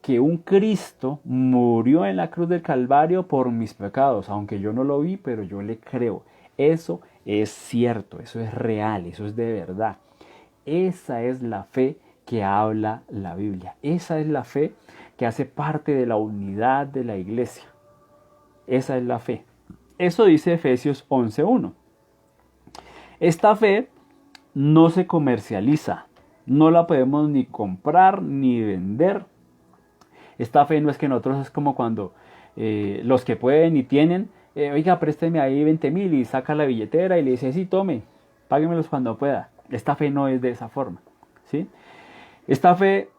que un Cristo murió en la cruz del Calvario por mis pecados, aunque yo no lo vi, pero yo le creo. Eso es cierto, eso es real, eso es de verdad. Esa es la fe que habla la Biblia. Esa es la fe que hace parte de la unidad de la iglesia. Esa es la fe. Eso dice Efesios 11:1. Esta fe no se comercializa. No la podemos ni comprar ni vender. Esta fe no es que nosotros es como cuando los que pueden y tienen, oiga, présteme ahí 20,000 y saca la billetera y le dice, sí, tome, páguemelos cuando pueda. Esta fe no es de esa forma, ¿sí? Esta fe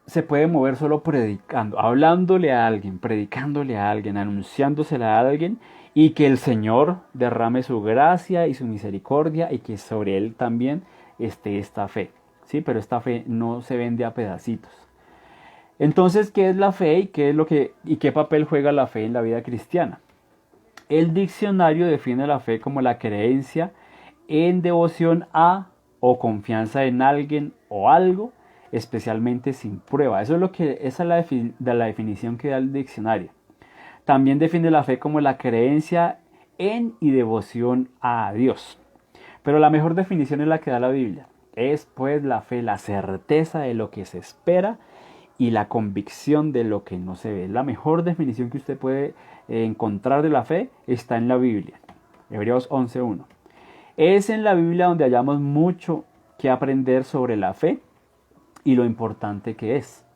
se puede mover solo predicando, hablándole a alguien, predicándole a alguien, anunciándosela a alguien y que el Señor derrame su gracia y su misericordia y que sobre él también esté esta fe. Sí, pero esta fe no se vende a pedacitos. Entonces, ¿qué es la fe y qué papel juega la fe en la vida cristiana? El diccionario define la fe como la creencia en devoción a o confianza en alguien o algo, especialmente sin prueba. Esa es la definición que da el diccionario. También define la fe como la creencia en y devoción a Dios. Pero la mejor definición es la que da la Biblia. Es pues la fe, la certeza de lo que se espera y la convicción de lo que no se ve. Es la mejor definición que usted puede encontrar de la fe está en la Biblia. Hebreos 11:1. Es en la Biblia donde hallamos mucho que aprender sobre la fe y lo importante que es.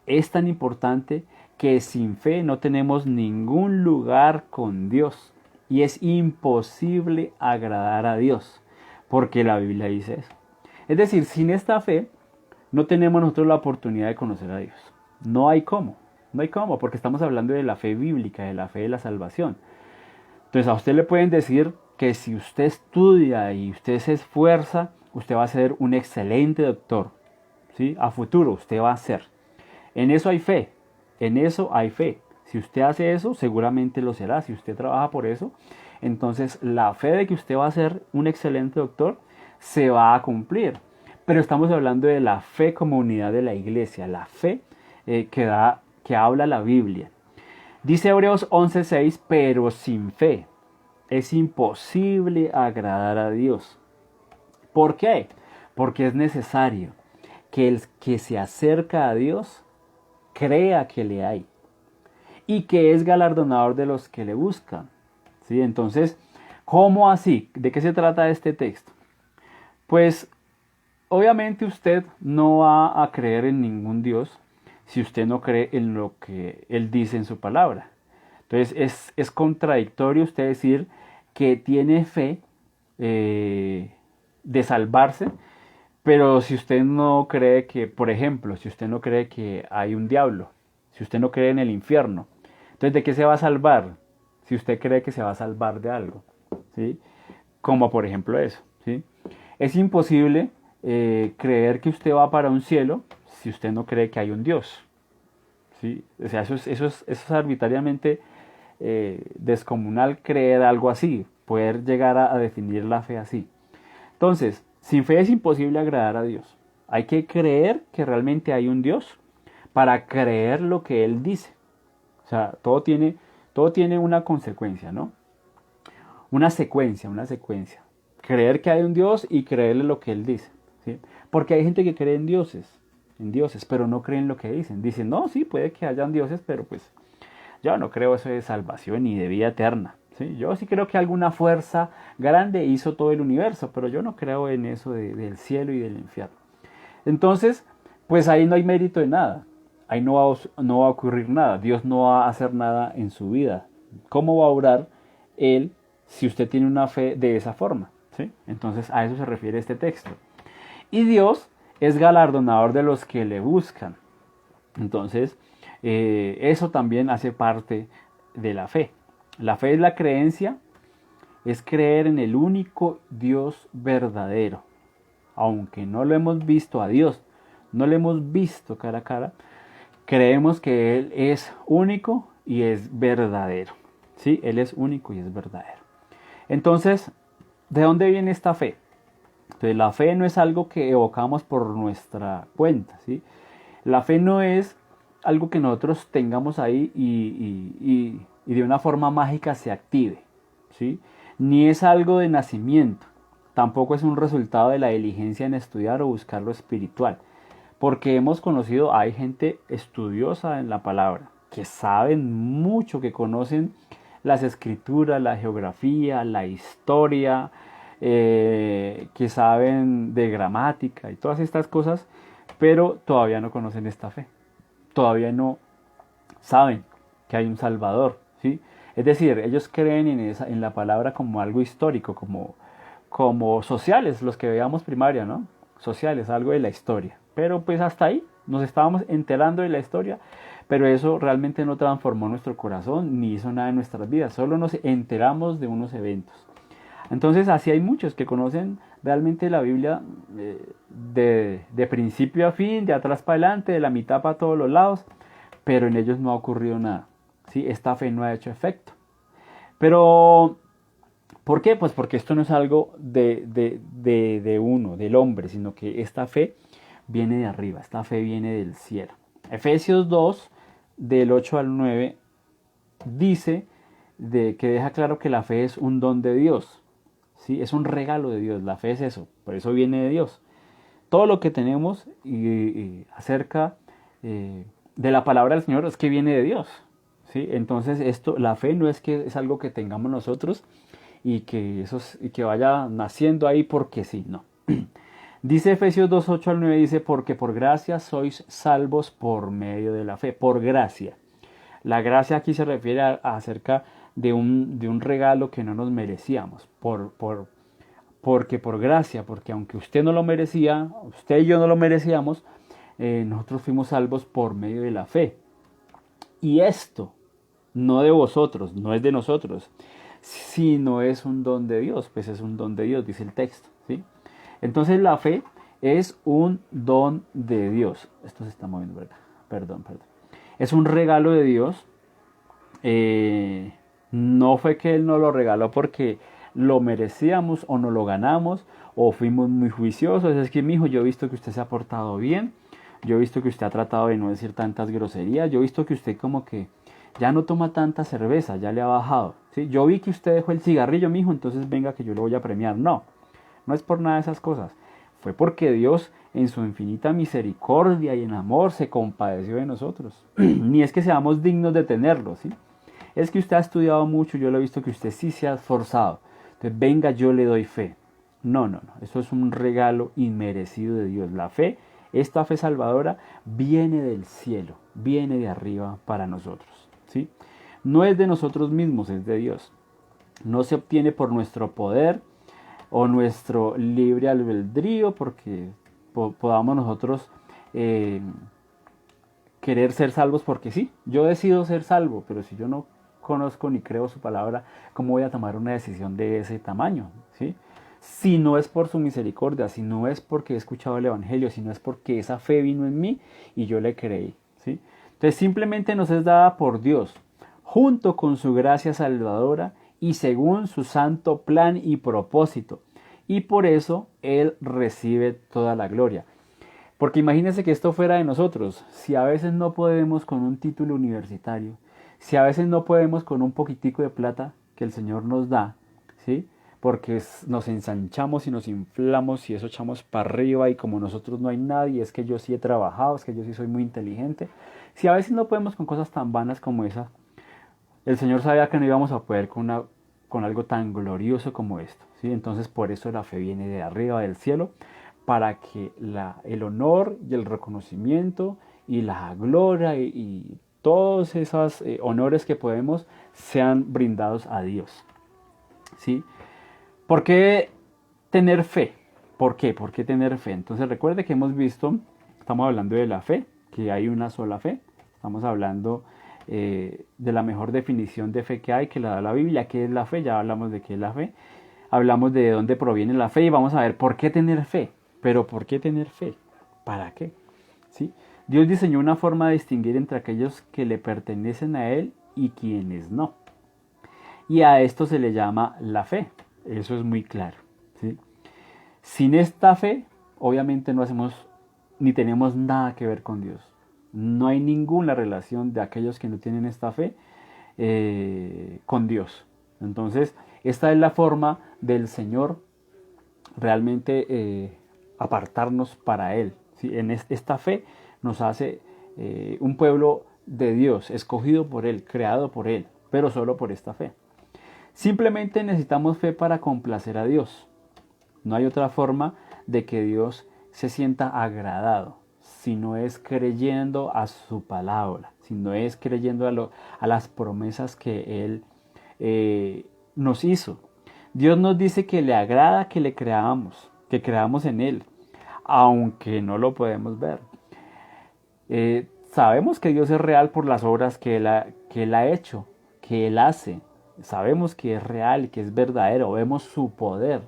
Es tan importante que sin fe no tenemos ningún lugar con Dios y es imposible agradar a Dios, porque la Biblia dice eso. Es decir, sin esta fe no tenemos nosotros la oportunidad de conocer a Dios. No hay cómo, porque estamos hablando de la fe bíblica, de la fe de la salvación. Entonces a usted le pueden decir que si usted estudia y usted se esfuerza, usted va a ser un excelente doctor, ¿sí? A futuro usted va a ser. En eso hay fe, en eso hay fe. Si usted hace eso, seguramente lo será. Si usted trabaja por eso, entonces la fe de que usted va a ser un excelente doctor se va a cumplir. Pero estamos hablando de la fe como unidad de la iglesia, la fe que habla la Biblia. Dice Hebreos 11:6, pero sin fe es imposible agradar a Dios. ¿Por qué? Porque es necesario que el que se acerca a Dios crea que le hay y que es galardonador de los que le buscan. ¿Sí? Entonces, ¿cómo así? ¿De qué se trata este texto? Pues obviamente usted no va a creer en ningún Dios si usted no cree en lo que Él dice en su palabra. Entonces es contradictorio usted decir que tiene fe de salvarse, pero si usted no cree que, por ejemplo, si usted no cree que hay un diablo, si usted no cree en el infierno, entonces ¿de qué se va a salvar? Si usted cree que se va a salvar de algo, ¿sí? Como por ejemplo eso, ¿sí? Es imposible creer que usted va para un cielo si usted no cree que hay un Dios, ¿sí? O sea, eso es arbitrariamente descomunal creer algo así, poder llegar a definir la fe así. Entonces, sin fe es imposible agradar a Dios. Hay que creer que realmente hay un Dios para creer lo que Él dice. O sea, todo tiene una consecuencia, ¿no? Una secuencia. Creer que hay un Dios y creerle lo que Él dice, ¿sí? Porque hay gente que cree en dioses, pero no creen lo que dicen. Dicen, no, sí, puede que hayan dioses, pero pues yo no creo eso de salvación ni de vida eterna. ¿Sí? Yo sí creo que alguna fuerza grande hizo todo el universo, pero yo no creo en eso del cielo y del infierno. Entonces, pues ahí no hay mérito de nada. Ahí no va a ocurrir nada. Dios no va a hacer nada en su vida. ¿Cómo va a obrar Él si usted tiene una fe de esa forma? ¿Sí? Entonces a eso se refiere este texto. Y Dios es galardonador de los que le buscan. Entonces, eso también hace parte de la fe. La fe es la creencia, es creer en el único Dios verdadero. Aunque no lo hemos visto a Dios, no lo hemos visto cara a cara, creemos que Él es único y es verdadero. ¿Sí? Él es único y es verdadero. Entonces, ¿de dónde viene esta fe? Entonces, la fe no es algo que evocamos por nuestra cuenta, ¿sí? La fe no es algo que nosotros tengamos ahí y de una forma mágica se active, ¿sí? Ni es algo de nacimiento, tampoco es un resultado de la diligencia en estudiar o buscar lo espiritual, porque hemos conocido, hay gente estudiosa en la palabra, que saben mucho, que conocen las escrituras, la geografía, la historia, que saben de gramática y todas estas cosas, pero todavía no conocen esta fe, todavía no saben que hay un Salvador, ¿sí? Es decir, ellos creen en la palabra como algo histórico, como sociales, los que veíamos primaria, ¿no? Sociales, algo de la historia. Pero pues hasta ahí nos estábamos enterando de la historia, pero eso realmente no transformó nuestro corazón ni hizo nada en nuestras vidas, solo nos enteramos de unos eventos. Entonces así hay muchos que conocen realmente la Biblia de principio a fin, de atrás para adelante, de la mitad para todos los lados, pero en ellos no ha ocurrido nada, ¿sí? Esta fe no ha hecho efecto. Pero, ¿por qué? Pues porque esto no es algo de uno, del hombre, sino que esta fe viene de arriba, esta fe viene del cielo. Efesios 2, del 8 al 9, dice que deja claro que la fe es un don de Dios, ¿sí? Es un regalo de Dios, la fe es eso, por eso viene de Dios. Todo lo que tenemos acerca de la palabra del Señor es que viene de Dios, ¿sí? Entonces la fe no es que es algo que tengamos nosotros y y que vaya naciendo ahí porque sí, no. Dice Efesios 2:8 al 9, dice, porque por gracia sois salvos por medio de la fe, por gracia. La gracia aquí se refiere acerca de un regalo que no nos merecíamos, porque por gracia, porque aunque usted no lo merecía, usted y yo no lo merecíamos, nosotros fuimos salvos por medio de la fe. Y esto, no de vosotros, no es de nosotros, sino es un don de Dios, pues es un don de Dios, dice el texto, ¿sí? Entonces la fe es un don de Dios. Esto se está moviendo, ¿verdad? Perdón. Es un regalo de Dios. No fue que Él nos lo regaló porque lo merecíamos o no lo ganamos o fuimos muy juiciosos. Es que, mijo, yo he visto que usted se ha portado bien. Yo he visto que usted ha tratado de no decir tantas groserías. Yo he visto que usted como que ya no toma tanta cerveza, ya le ha bajado, ¿sí? Yo vi que usted dejó el cigarrillo, mijo, entonces venga que yo lo voy a premiar. No, no es por nada de esas cosas. Fue porque Dios en su infinita misericordia y en amor se compadeció de nosotros. Ni es que seamos dignos de tenerlo, ¿sí? Es que usted ha estudiado mucho, yo lo he visto que usted sí se ha esforzado. Entonces venga, yo le doy fe. No. Eso es un regalo inmerecido de Dios. La fe, esta fe salvadora, viene del cielo, viene de arriba para nosotros, ¿sí? No es de nosotros mismos, es de Dios. No se obtiene por nuestro poder o nuestro libre albedrío, porque podamos nosotros querer ser salvos porque sí. Yo decido ser salvo, pero si yo no conozco ni creo su palabra, ¿cómo voy a tomar una decisión de ese tamaño? ¿Sí? Si no es por su misericordia, si no es porque he escuchado el Evangelio, si no es porque esa fe vino en mí y yo le creí, ¿sí? Entonces simplemente nos es dada por Dios, junto con su gracia salvadora y según su santo plan y propósito. Y por eso Él recibe toda la gloria. Porque imagínense que esto fuera de nosotros. Si a veces no podemos con un título universitario, si a veces no podemos con un poquitico de plata que el Señor nos da, ¿sí? Porque nos ensanchamos y nos inflamos y eso echamos para arriba y como nosotros no hay nadie, es que yo sí he trabajado, es que yo sí soy muy inteligente. Si a veces no podemos con cosas tan vanas como esas, el Señor sabía que no íbamos a poder con algo tan glorioso como esto, ¿sí? Entonces por eso la fe viene de arriba del cielo, para que el honor y el reconocimiento y la gloria y todos esos honores que podemos sean brindados a Dios, ¿sí? ¿Por qué tener fe? ¿Por qué? ¿Por qué tener fe? Entonces recuerde que hemos visto, estamos hablando de la fe, que hay una sola fe. Estamos hablando de la mejor definición de fe que hay, que la da la Biblia. ¿Qué es la fe? Ya hablamos de qué es la fe. Hablamos de dónde proviene la fe y vamos a ver por qué tener fe. Pero ¿por qué tener fe? ¿Para qué? ¿Sí? Dios diseñó una forma de distinguir entre aquellos que le pertenecen a Él y quienes no. Y a esto se le llama la fe. Eso es muy claro, ¿sí? Sin esta fe, obviamente no hacemos ni tenemos nada que ver con Dios. No hay ninguna relación de aquellos que no tienen esta fe con Dios. Entonces, esta es la forma del Señor realmente apartarnos para Él, ¿sí? Esta fe nos hace un pueblo de Dios, escogido por Él, creado por Él, pero solo por esta fe. Simplemente necesitamos fe para complacer a Dios. No hay otra forma de que Dios se sienta agradado, si no es creyendo a su palabra, si no es creyendo a las promesas que Él nos hizo. Dios nos dice que le agrada que le creamos, que creamos en Él, aunque no lo podemos ver. Sabemos que Dios es real por las obras que Él ha hecho, que Él hace. Sabemos que es real, que es verdadero, vemos su poder,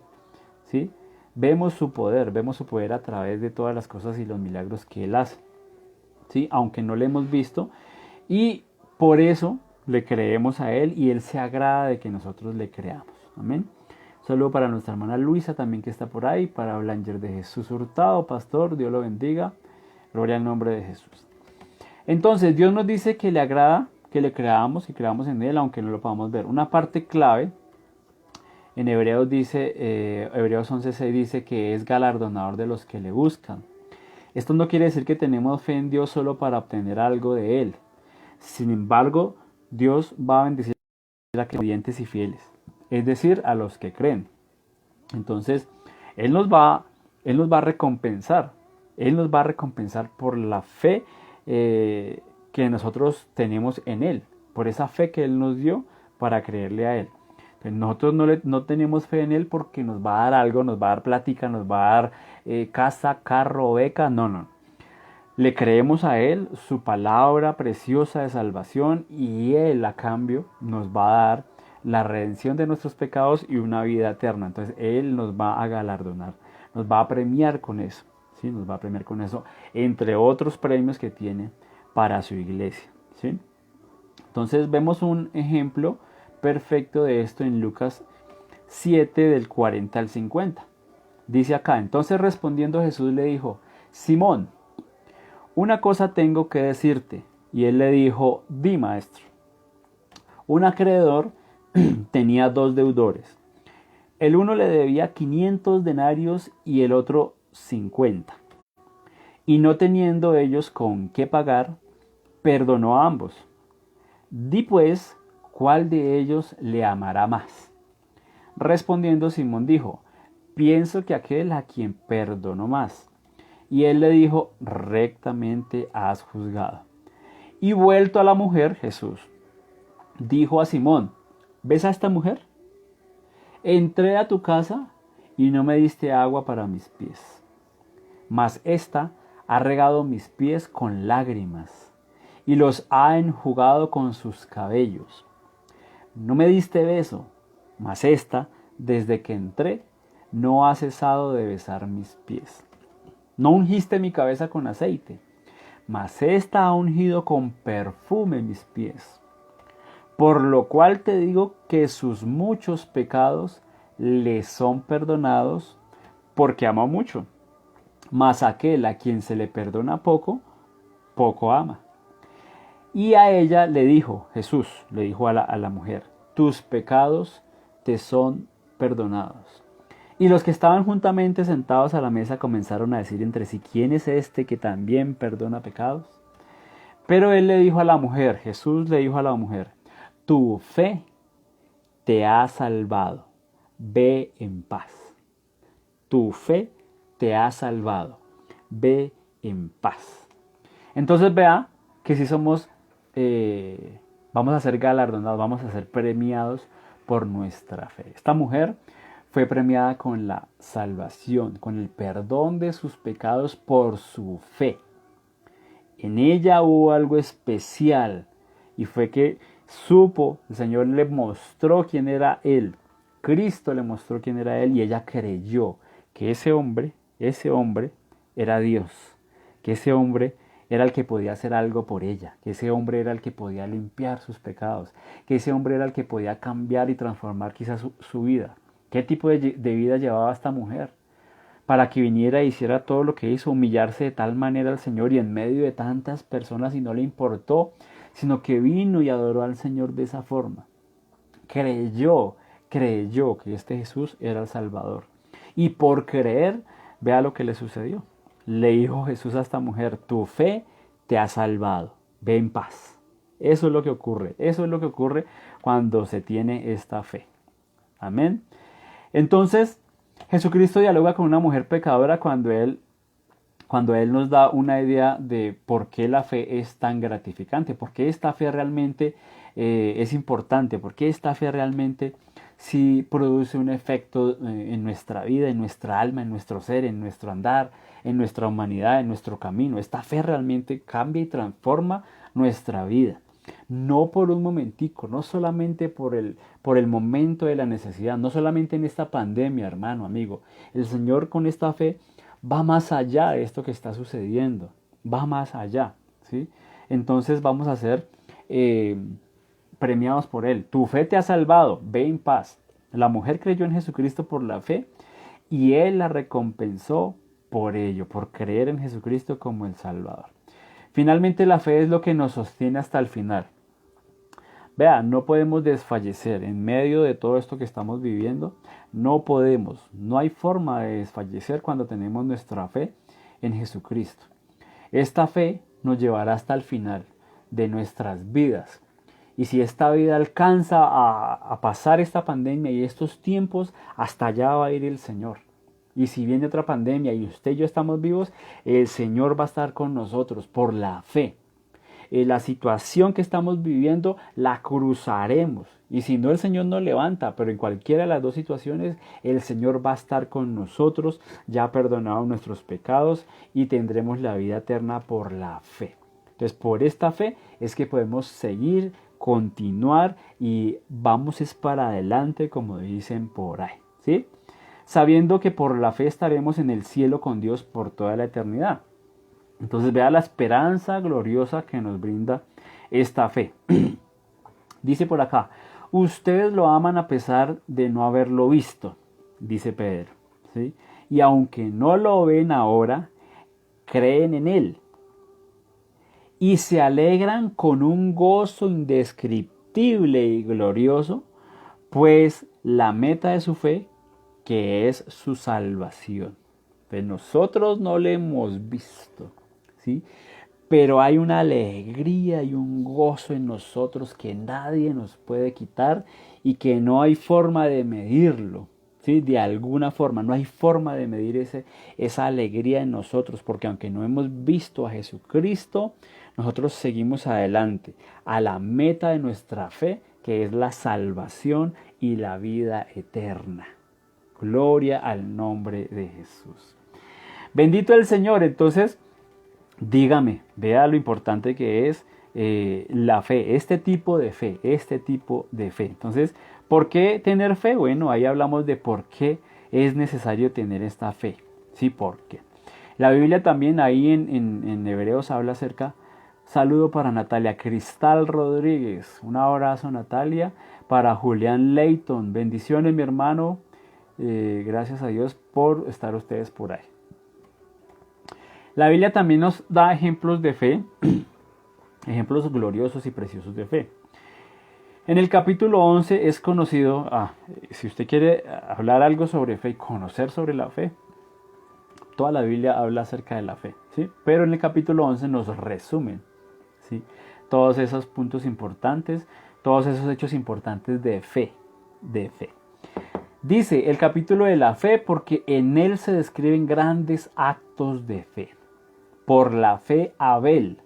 ¿sí? Vemos su poder a través de todas las cosas y los milagros que Él hace, ¿sí? Aunque no le hemos visto, y por eso le creemos a Él y Él se agrada de que nosotros le creamos. Amén. Un saludo para nuestra hermana Luisa también que está por ahí, para Blanger de Jesús Hurtado, pastor, Dios lo bendiga, gloria al nombre de Jesús. Entonces Dios nos dice que le agrada que le creamos, que creamos en Él, aunque no lo podamos ver. Una parte clave en Hebreos 11:6 dice que es galardonador de los que le buscan. Esto no quiere decir que tenemos fe en Dios solo para obtener algo de Él. Sin embargo, Dios va a bendecir a creyentes y fieles, es decir, a los que creen. Entonces, Él nos va, Él nos va a recompensar. Él nos va a recompensar por la fe que nosotros tenemos en Él, por esa fe que Él nos dio para creerle a Él. Entonces, nosotros no tenemos fe en Él porque nos va a dar algo, nos va a dar plática, nos va a dar casa, carro, beca. No, no. Le creemos a Él su palabra preciosa de salvación y Él a cambio nos va a dar la redención de nuestros pecados y una vida eterna. Entonces Él nos va a galardonar, nos va a premiar con eso, ¿sí? Nos va a premiar con eso, entre otros premios que tiene para su iglesia, ¿sí? Entonces vemos un ejemplo perfecto de esto en Lucas 7 del 40 al 50. Dice acá, entonces respondiendo Jesús le dijo, Simón, una cosa tengo que decirte. Y él le dijo, di maestro. Un acreedor tenía 2 deudores. El uno le debía 500 denarios y el otro 50. Y no teniendo ellos con qué pagar, perdonó a ambos. Di pues, ¿cuál de ellos le amará más? Respondiendo Simón dijo, pienso que aquel a quien perdonó más. Y él le dijo, rectamente has juzgado. Y vuelto a la mujer, Jesús dijo a Simón, ¿ves a esta mujer? Entré a tu casa y no me diste agua para mis pies, mas ésta ha regado mis pies con lágrimas y los ha enjugado con sus cabellos. No me diste beso, mas ésta, desde que entré, no ha cesado de besar mis pies. No ungiste mi cabeza con aceite, mas ésta ha ungido con perfume mis pies. Por lo cual te digo que sus muchos pecados le son perdonados, porque ama mucho. Mas aquel a quien se le perdona poco, poco ama. Y a ella le dijo, Jesús le dijo a la mujer, tus pecados te son perdonados. Y los que estaban juntamente sentados a la mesa comenzaron a decir entre sí, ¿quién es este que también perdona pecados? Pero él le dijo a la mujer, Jesús le dijo a la mujer, tu fe te ha salvado, ve en paz. Tu fe te ha salvado, ve en paz. Entonces vea que si somos, vamos a ser galardonados, vamos a ser premiados por nuestra fe. Esta mujer fue premiada con la salvación, con el perdón de sus pecados por su fe. En ella hubo algo especial y fue que supo, el Señor le mostró quién era Él. Cristo le mostró quién era Él y ella creyó que ese hombre era Dios, que ese hombre era el que podía hacer algo por ella, que ese hombre era el que podía limpiar sus pecados, que ese hombre era el que podía cambiar y transformar quizás su vida. ¿Qué tipo de vida llevaba esta mujer? Para que viniera e hiciera todo lo que hizo, humillarse de tal manera al Señor y en medio de tantas personas y no le importó, sino que vino y adoró al Señor de esa forma. Creyó que este Jesús era el Salvador. Y por creer, vea lo que le sucedió. Le dijo Jesús a esta mujer, tu fe te ha salvado, ve en paz. Eso es lo que ocurre cuando se tiene esta fe. Amén. Entonces, Jesucristo dialoga con una mujer pecadora cuando Él nos da una idea de por qué la fe es tan gratificante, por qué esta fe realmente es importante, por qué esta fe realmente sí produce un efecto en nuestra vida, en nuestra alma, en nuestro ser, en nuestro andar, en nuestra humanidad, en nuestro camino. Esta fe realmente cambia y transforma nuestra vida. No por un momentico, no solamente por el momento de la necesidad, no solamente en esta pandemia, hermano, amigo. El Señor con esta fe va más allá de esto que está sucediendo, va más allá, ¿sí? Entonces vamos a ser premiados por Él. Tu fe te ha salvado, ve en paz. La mujer creyó en Jesucristo por la fe y Él la recompensó por ello, por creer en Jesucristo como el Salvador. Finalmente la fe es lo que nos sostiene hasta el final. Vea, no podemos desfallecer en medio de todo esto que estamos viviendo. No hay forma de desfallecer cuando tenemos nuestra fe en Jesucristo. Esta fe nos llevará hasta el final de nuestras vidas Y si esta vida alcanza a pasar esta pandemia y estos tiempos, hasta allá va a ir el Señor. Y si viene otra pandemia y usted y yo estamos vivos, el Señor va a estar con nosotros por la fe. La situación que estamos viviendo la cruzaremos. Y si no, el Señor nos levanta, pero en cualquiera de las dos situaciones, el Señor va a estar con nosotros, ya perdonados nuestros pecados y tendremos la vida eterna por la fe. Entonces, por esta fe es que podemos seguir, continuar y vamos es para adelante, como dicen por ahí, ¿sí? Sabiendo que por la fe estaremos en el cielo con Dios por toda la eternidad. Entonces vea la esperanza gloriosa que nos brinda esta fe. Dice por acá, ustedes lo aman a pesar de no haberlo visto, dice Pedro, ¿sí? Y aunque no lo ven ahora, creen en él. Y se alegran con un gozo indescriptible y glorioso, pues la meta de su fe, que es su salvación. Pues nosotros no le hemos visto, ¿sí? Pero hay una alegría y un gozo en nosotros que nadie nos puede quitar y que no hay forma de medirlo, ¿sí? De alguna forma, no hay forma de medir esa alegría en nosotros, porque aunque no hemos visto a Jesucristo, nosotros seguimos adelante a la meta de nuestra fe, que es la salvación y la vida eterna. Gloria al nombre de Jesús. Bendito el Señor. Entonces, dígame, vea lo importante que es la fe, este tipo de fe. Entonces, ¿por qué tener fe? Bueno, ahí hablamos de por qué es necesario tener esta fe. Sí, ¿por qué? La Biblia también ahí en Hebreos habla acerca. Saludo para Natalia Cristal Rodríguez. Un abrazo, Natalia. Para Julián Leighton. Bendiciones, mi hermano. Gracias a Dios por estar ustedes por ahí. La Biblia también nos da ejemplos de fe, ejemplos gloriosos y preciosos de fe. En el capítulo 11 es conocido, si usted quiere hablar algo sobre fe y conocer sobre la fe, toda la Biblia habla acerca de la fe, ¿sí? Pero en el capítulo 11 nos resumen, ¿sí? Todos esos puntos importantes, todos esos hechos importantes de fe. Dice el capítulo de la fe porque en él se describen grandes actos de fe. Por la fe Abel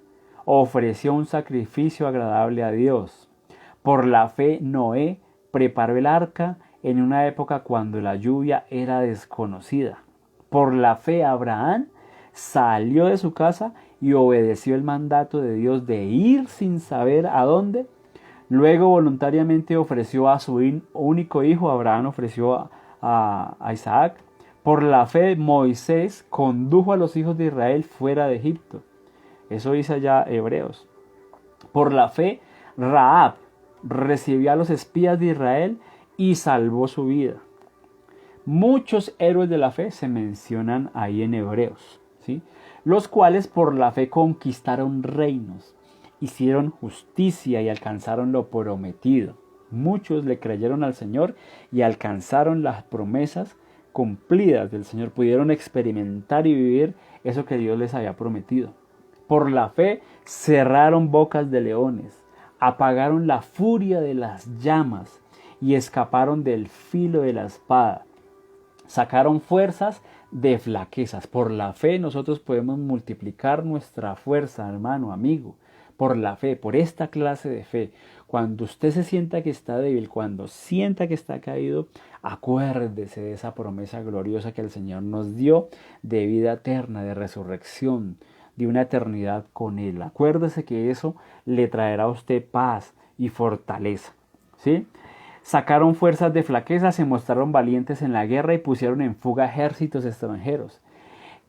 ofreció un sacrificio agradable a Dios. Por la fe Noé preparó el arca en una época cuando la lluvia era desconocida. Por la fe Abraham salió de su casa y obedeció el mandato de Dios de ir sin saber a dónde. Luego voluntariamente ofreció a su único hijo. Abraham ofreció a Isaac. Por la fe Moisés condujo a los hijos de Israel fuera de Egipto. Eso dice allá Hebreos. Por la fe Rahab recibió a los espías de Israel y salvó su vida. Muchos héroes de la fe se mencionan ahí en Hebreos, ¿sí? Los cuales por la fe conquistaron reinos, hicieron justicia y alcanzaron lo prometido. Muchos le creyeron al Señor y alcanzaron las promesas cumplidas del Señor, pudieron experimentar y vivir eso que Dios les había prometido. Por la fe cerraron bocas de leones, apagaron la furia de las llamas y escaparon del filo de la espada. Sacaron fuerzas de flaquezas. Por la fe nosotros podemos multiplicar nuestra fuerza, hermano, amigo. Por la fe, por esta clase de fe. Cuando usted se sienta que está débil, cuando sienta que está caído, acuérdese de esa promesa gloriosa que el Señor nos dio de vida eterna, de resurrección, de una eternidad con Él. Acuérdese que eso le traerá a usted paz y fortaleza, ¿sí? Sacaron fuerzas de flaqueza, se mostraron valientes en la guerra y pusieron en fuga ejércitos extranjeros.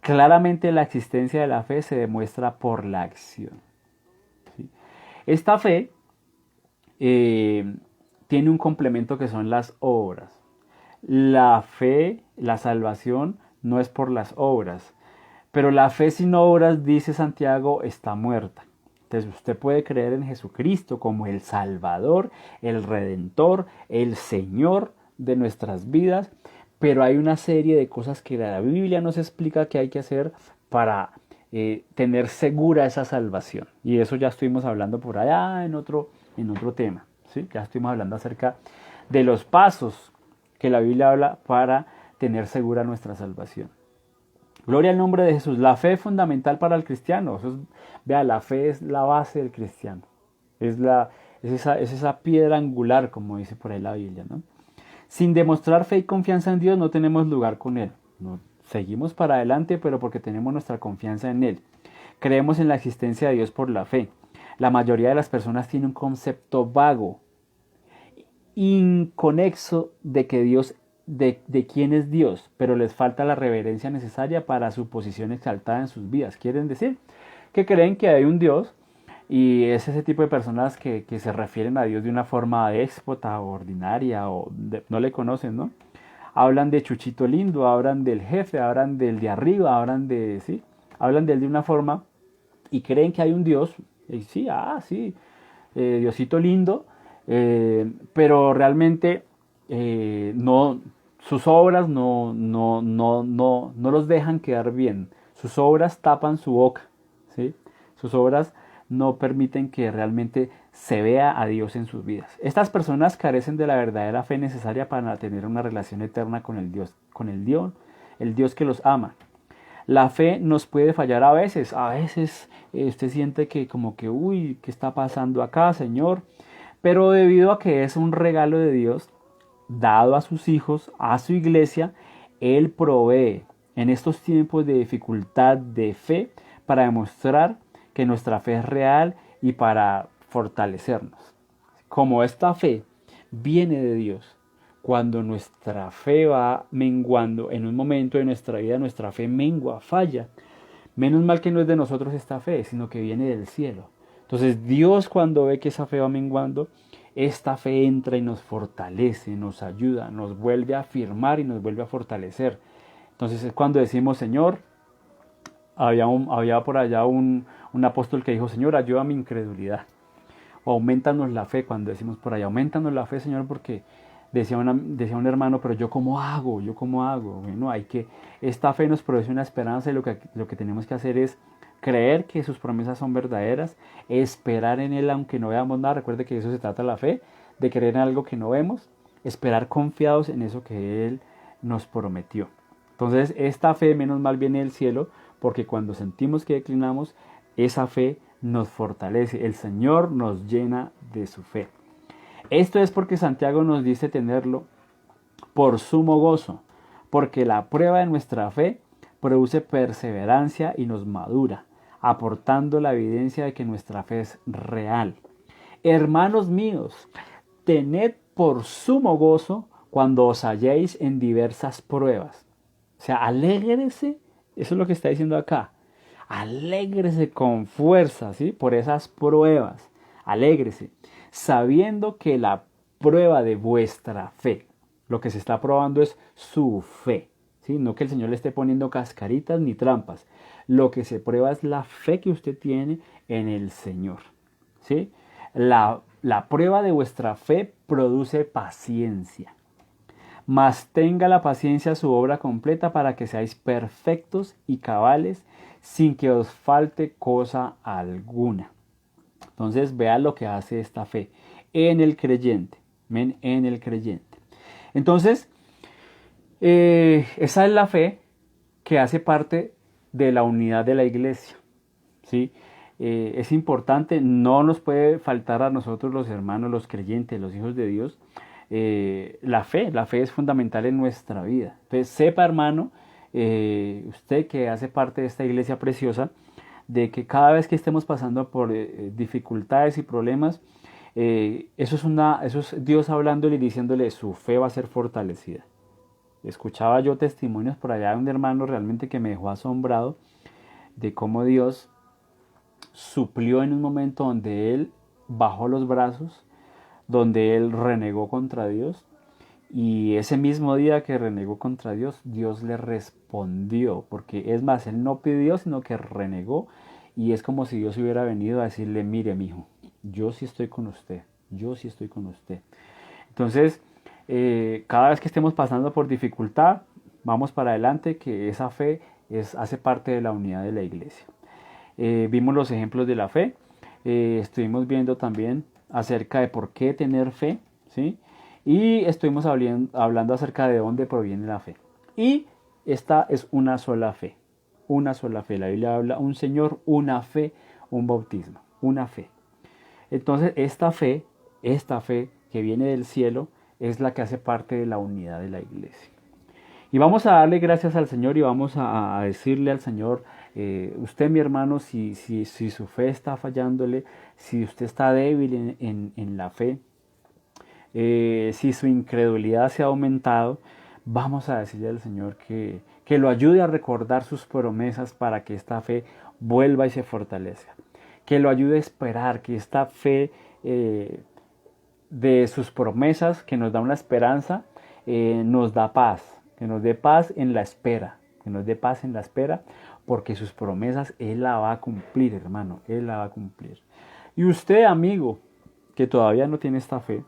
Claramente la existencia de la fe se demuestra por la acción. ¿Sí? Esta fe tiene un complemento que son las obras. La fe, la salvación, no es por las obras. Pero la fe sin obras, dice Santiago, está muerta. Entonces usted puede creer en Jesucristo como el Salvador, el Redentor, el Señor de nuestras vidas, pero hay una serie de cosas que la Biblia nos explica que hay que hacer para tener segura esa salvación. Y eso ya estuvimos hablando por allá en otro en otro tema, ¿sí? Ya estuvimos hablando acerca de los pasos que la Biblia habla para tener segura nuestra salvación. Gloria al nombre de Jesús. La fe es fundamental para el cristiano. Vea, la fe es la base del cristiano. Es esa piedra angular, como dice por ahí la Biblia, ¿no? Sin demostrar fe y confianza en Dios no tenemos lugar con Él. No, seguimos para adelante, pero porque tenemos nuestra confianza en Él. Creemos en la existencia de Dios por la fe. La mayoría de las personas tiene un concepto vago, inconexo de que Dios, de quién es Dios, pero les falta la reverencia necesaria para su posición exaltada en sus vidas. Quieren decir que creen que hay un Dios y es ese tipo de personas que se refieren a Dios de una forma déspota o ordinaria o no le conocen, ¿no? Hablan de Chuchito lindo, hablan del jefe, hablan del de arriba, hablan de, ¿sí? Hablan de él de una forma y creen que hay un Dios, y sí, sí, Diosito lindo, pero realmente no, sus obras no los dejan quedar bien. Sus obras tapan su boca, ¿sí? Sus obras no permiten que realmente se vea a Dios en sus vidas. Estas personas carecen de la verdadera fe necesaria para tener una relación eterna con el Dios que los ama. La fe nos puede fallar a veces usted siente que como que, uy, ¿qué está pasando acá, Señor? Pero debido a que es un regalo de Dios dado a sus hijos, a su iglesia, Él provee en estos tiempos de dificultad de fe para demostrar que nuestra fe es real y para fortalecernos. Como esta fe viene de Dios, cuando nuestra fe va menguando, en un momento de nuestra vida nuestra fe mengua, falla. Menos mal que no es de nosotros esta fe, sino que viene del cielo. Entonces Dios, cuando ve que esa fe va menguando, esta fe entra y nos fortalece, nos ayuda, nos vuelve a afirmar y nos vuelve a fortalecer. Entonces es cuando decimos, Señor, había por allá un apóstol que dijo, Señor, ayuda a mi incredulidad. O aumentanos la fe, cuando decimos por allá, aumentanos la fe, Señor, porque decía un hermano, pero ¿yo cómo hago? Bueno, esta fe nos produce una esperanza y lo que tenemos que hacer es creer que sus promesas son verdaderas, esperar en Él aunque no veamos nada. Recuerde que de eso se trata la fe, de creer en algo que no vemos, esperar confiados en eso que Él nos prometió. Entonces esta fe menos mal viene del cielo, porque cuando sentimos que declinamos, esa fe nos fortalece, el Señor nos llena de su fe. Esto es porque Santiago nos dice tenerlo por sumo gozo, porque la prueba de nuestra fe produce perseverancia y nos madura, aportando la evidencia de que nuestra fe es real. Hermanos míos, tened por sumo gozo cuando os halléis en diversas pruebas. O sea, alégrese, eso es lo que está diciendo acá. Alégrese con fuerza, ¿sí? Por esas pruebas. Alégrese, sabiendo que la prueba de vuestra fe, lo que se está probando es su fe, ¿sí? No que el Señor le esté poniendo cascaritas ni trampas. Lo que se prueba es la fe que usted tiene en el Señor, ¿sí? La prueba de vuestra fe produce paciencia. Mas tenga la paciencia su obra completa para que seáis perfectos y cabales sin que os falte cosa alguna. Entonces vea lo que hace esta fe en el creyente. En el creyente. Entonces, esa es la fe que hace parte de la unidad de la iglesia, ¿sí? Es importante, no nos puede faltar a nosotros los hermanos, los creyentes, los hijos de Dios, la fe es fundamental en nuestra vida. Entonces sepa, hermano, usted que hace parte de esta iglesia preciosa, de que cada vez que estemos pasando por dificultades y problemas, eso es Dios hablándole y diciéndole su fe va a ser fortalecida. Escuchaba yo testimonios por allá de un hermano realmente que me dejó asombrado de cómo Dios suplió en un momento donde él bajó los brazos, donde él renegó contra Dios, y ese mismo día que renegó contra Dios, Dios le respondió, porque es más, él no pidió, sino que renegó, y es como si Dios hubiera venido a decirle, mire, mijo, yo sí estoy con usted, yo sí estoy con usted. Entonces, cada vez que estemos pasando por dificultad, vamos para adelante, que esa fe hace parte de la unidad de la iglesia. Vimos los ejemplos de la fe, estuvimos viendo también acerca de por qué tener fe, ¿sí? Y estuvimos hablando acerca de dónde proviene la fe. Y esta es una sola fe, una sola fe. La Biblia habla un Señor, una fe, un bautismo, una fe. Entonces esta fe que viene del cielo, es la que hace parte de la unidad de la iglesia. Y vamos a darle gracias al Señor y vamos a decirle al Señor, usted mi hermano, si su fe está fallándole, si usted está débil en la fe, si su incredulidad se ha aumentado, vamos a decirle al Señor que lo ayude a recordar sus promesas para que esta fe vuelva y se fortalezca. Que lo ayude a esperar, que esta fe de sus promesas, que nos da una esperanza, nos da paz. Que nos dé paz en la espera, que nos dé paz en la espera, porque sus promesas Él la va a cumplir, hermano, Él la va a cumplir. Y usted, amigo, que todavía no tiene esta fe,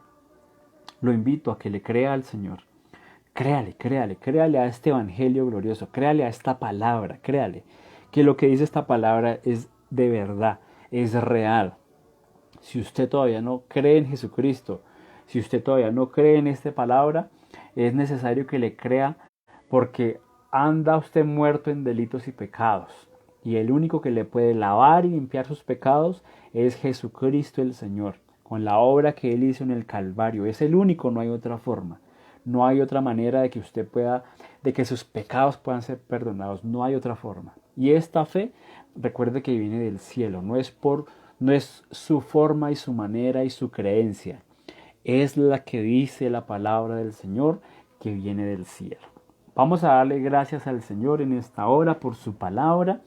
lo invito a que le crea al Señor. Créale a este evangelio glorioso, créale a esta palabra, créale que lo que dice esta palabra es de verdad, es real. Si usted todavía no cree en Jesucristo, si usted todavía no cree en esta palabra, es necesario que le crea, porque anda usted muerto en delitos y pecados. Y el único que le puede lavar y limpiar sus pecados es Jesucristo el Señor, con la obra que Él hizo en el Calvario. Es el único, no hay otra forma. No hay otra manera de que usted pueda, de que sus pecados puedan ser perdonados. No hay otra forma. Y esta fe, recuerde que viene del cielo. No es su forma y su manera y su creencia. Es la que dice la palabra del Señor, que viene del cielo. Vamos a darle gracias al Señor en esta hora por su palabra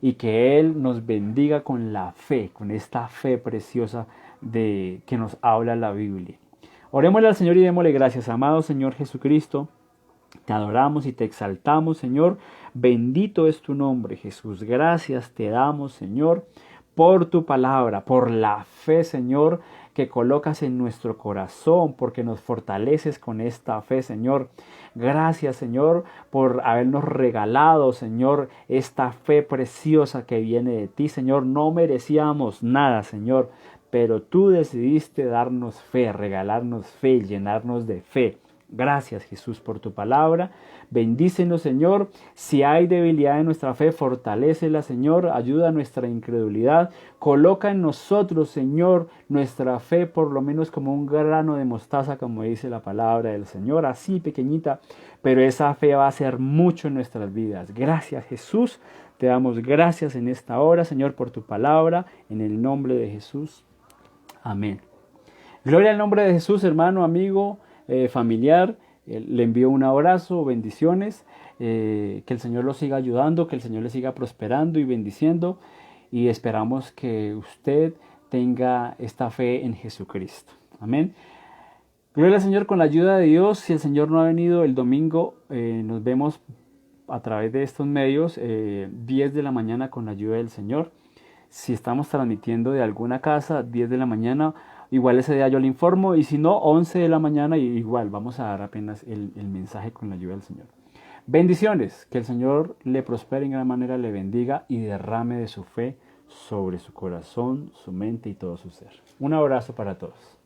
y que Él nos bendiga con la fe, con esta fe preciosa de que nos habla la Biblia. Orémosle al Señor y démosle gracias. Amado Señor Jesucristo, te adoramos y te exaltamos, Señor. Bendito es tu nombre, Jesús. Gracias te damos, Señor, por tu palabra, por la fe, Señor, que colocas en nuestro corazón, porque nos fortaleces con esta fe, Señor. Gracias, Señor, por habernos regalado, Señor, esta fe preciosa que viene de ti, Señor. No merecíamos nada, Señor, pero tú decidiste darnos fe, regalarnos fe, llenarnos de fe. Gracias, Jesús, por tu palabra. Bendícenos, Señor. Si hay debilidad en nuestra fe, fortalécela, Señor. Ayuda a nuestra incredulidad. Coloca en nosotros, Señor, nuestra fe por lo menos como un grano de mostaza, como dice la palabra del Señor. Así pequeñita, pero esa fe va a hacer mucho en nuestras vidas. Gracias, Jesús. Te damos gracias en esta hora, Señor, por tu palabra. En el nombre de Jesús. Amén. Gloria al nombre de Jesús, hermano, amigo, familiar. Le envío un abrazo, bendiciones, que el Señor lo siga ayudando, que el Señor le siga prosperando y bendiciendo, y esperamos que usted tenga esta fe en Jesucristo. Amén. Gloria al Señor, con la ayuda de Dios. Si el Señor no ha venido el domingo, nos vemos a través de estos medios, 10 de la mañana con la ayuda del Señor. Si estamos transmitiendo de alguna casa, 10 de la mañana, igual ese día yo le informo, y si no, 11 de la mañana, y igual vamos a dar apenas el mensaje con la ayuda del Señor. Bendiciones, que el Señor le prospere en gran manera, le bendiga y derrame de su fe sobre su corazón, su mente y todo su ser. Un abrazo para todos.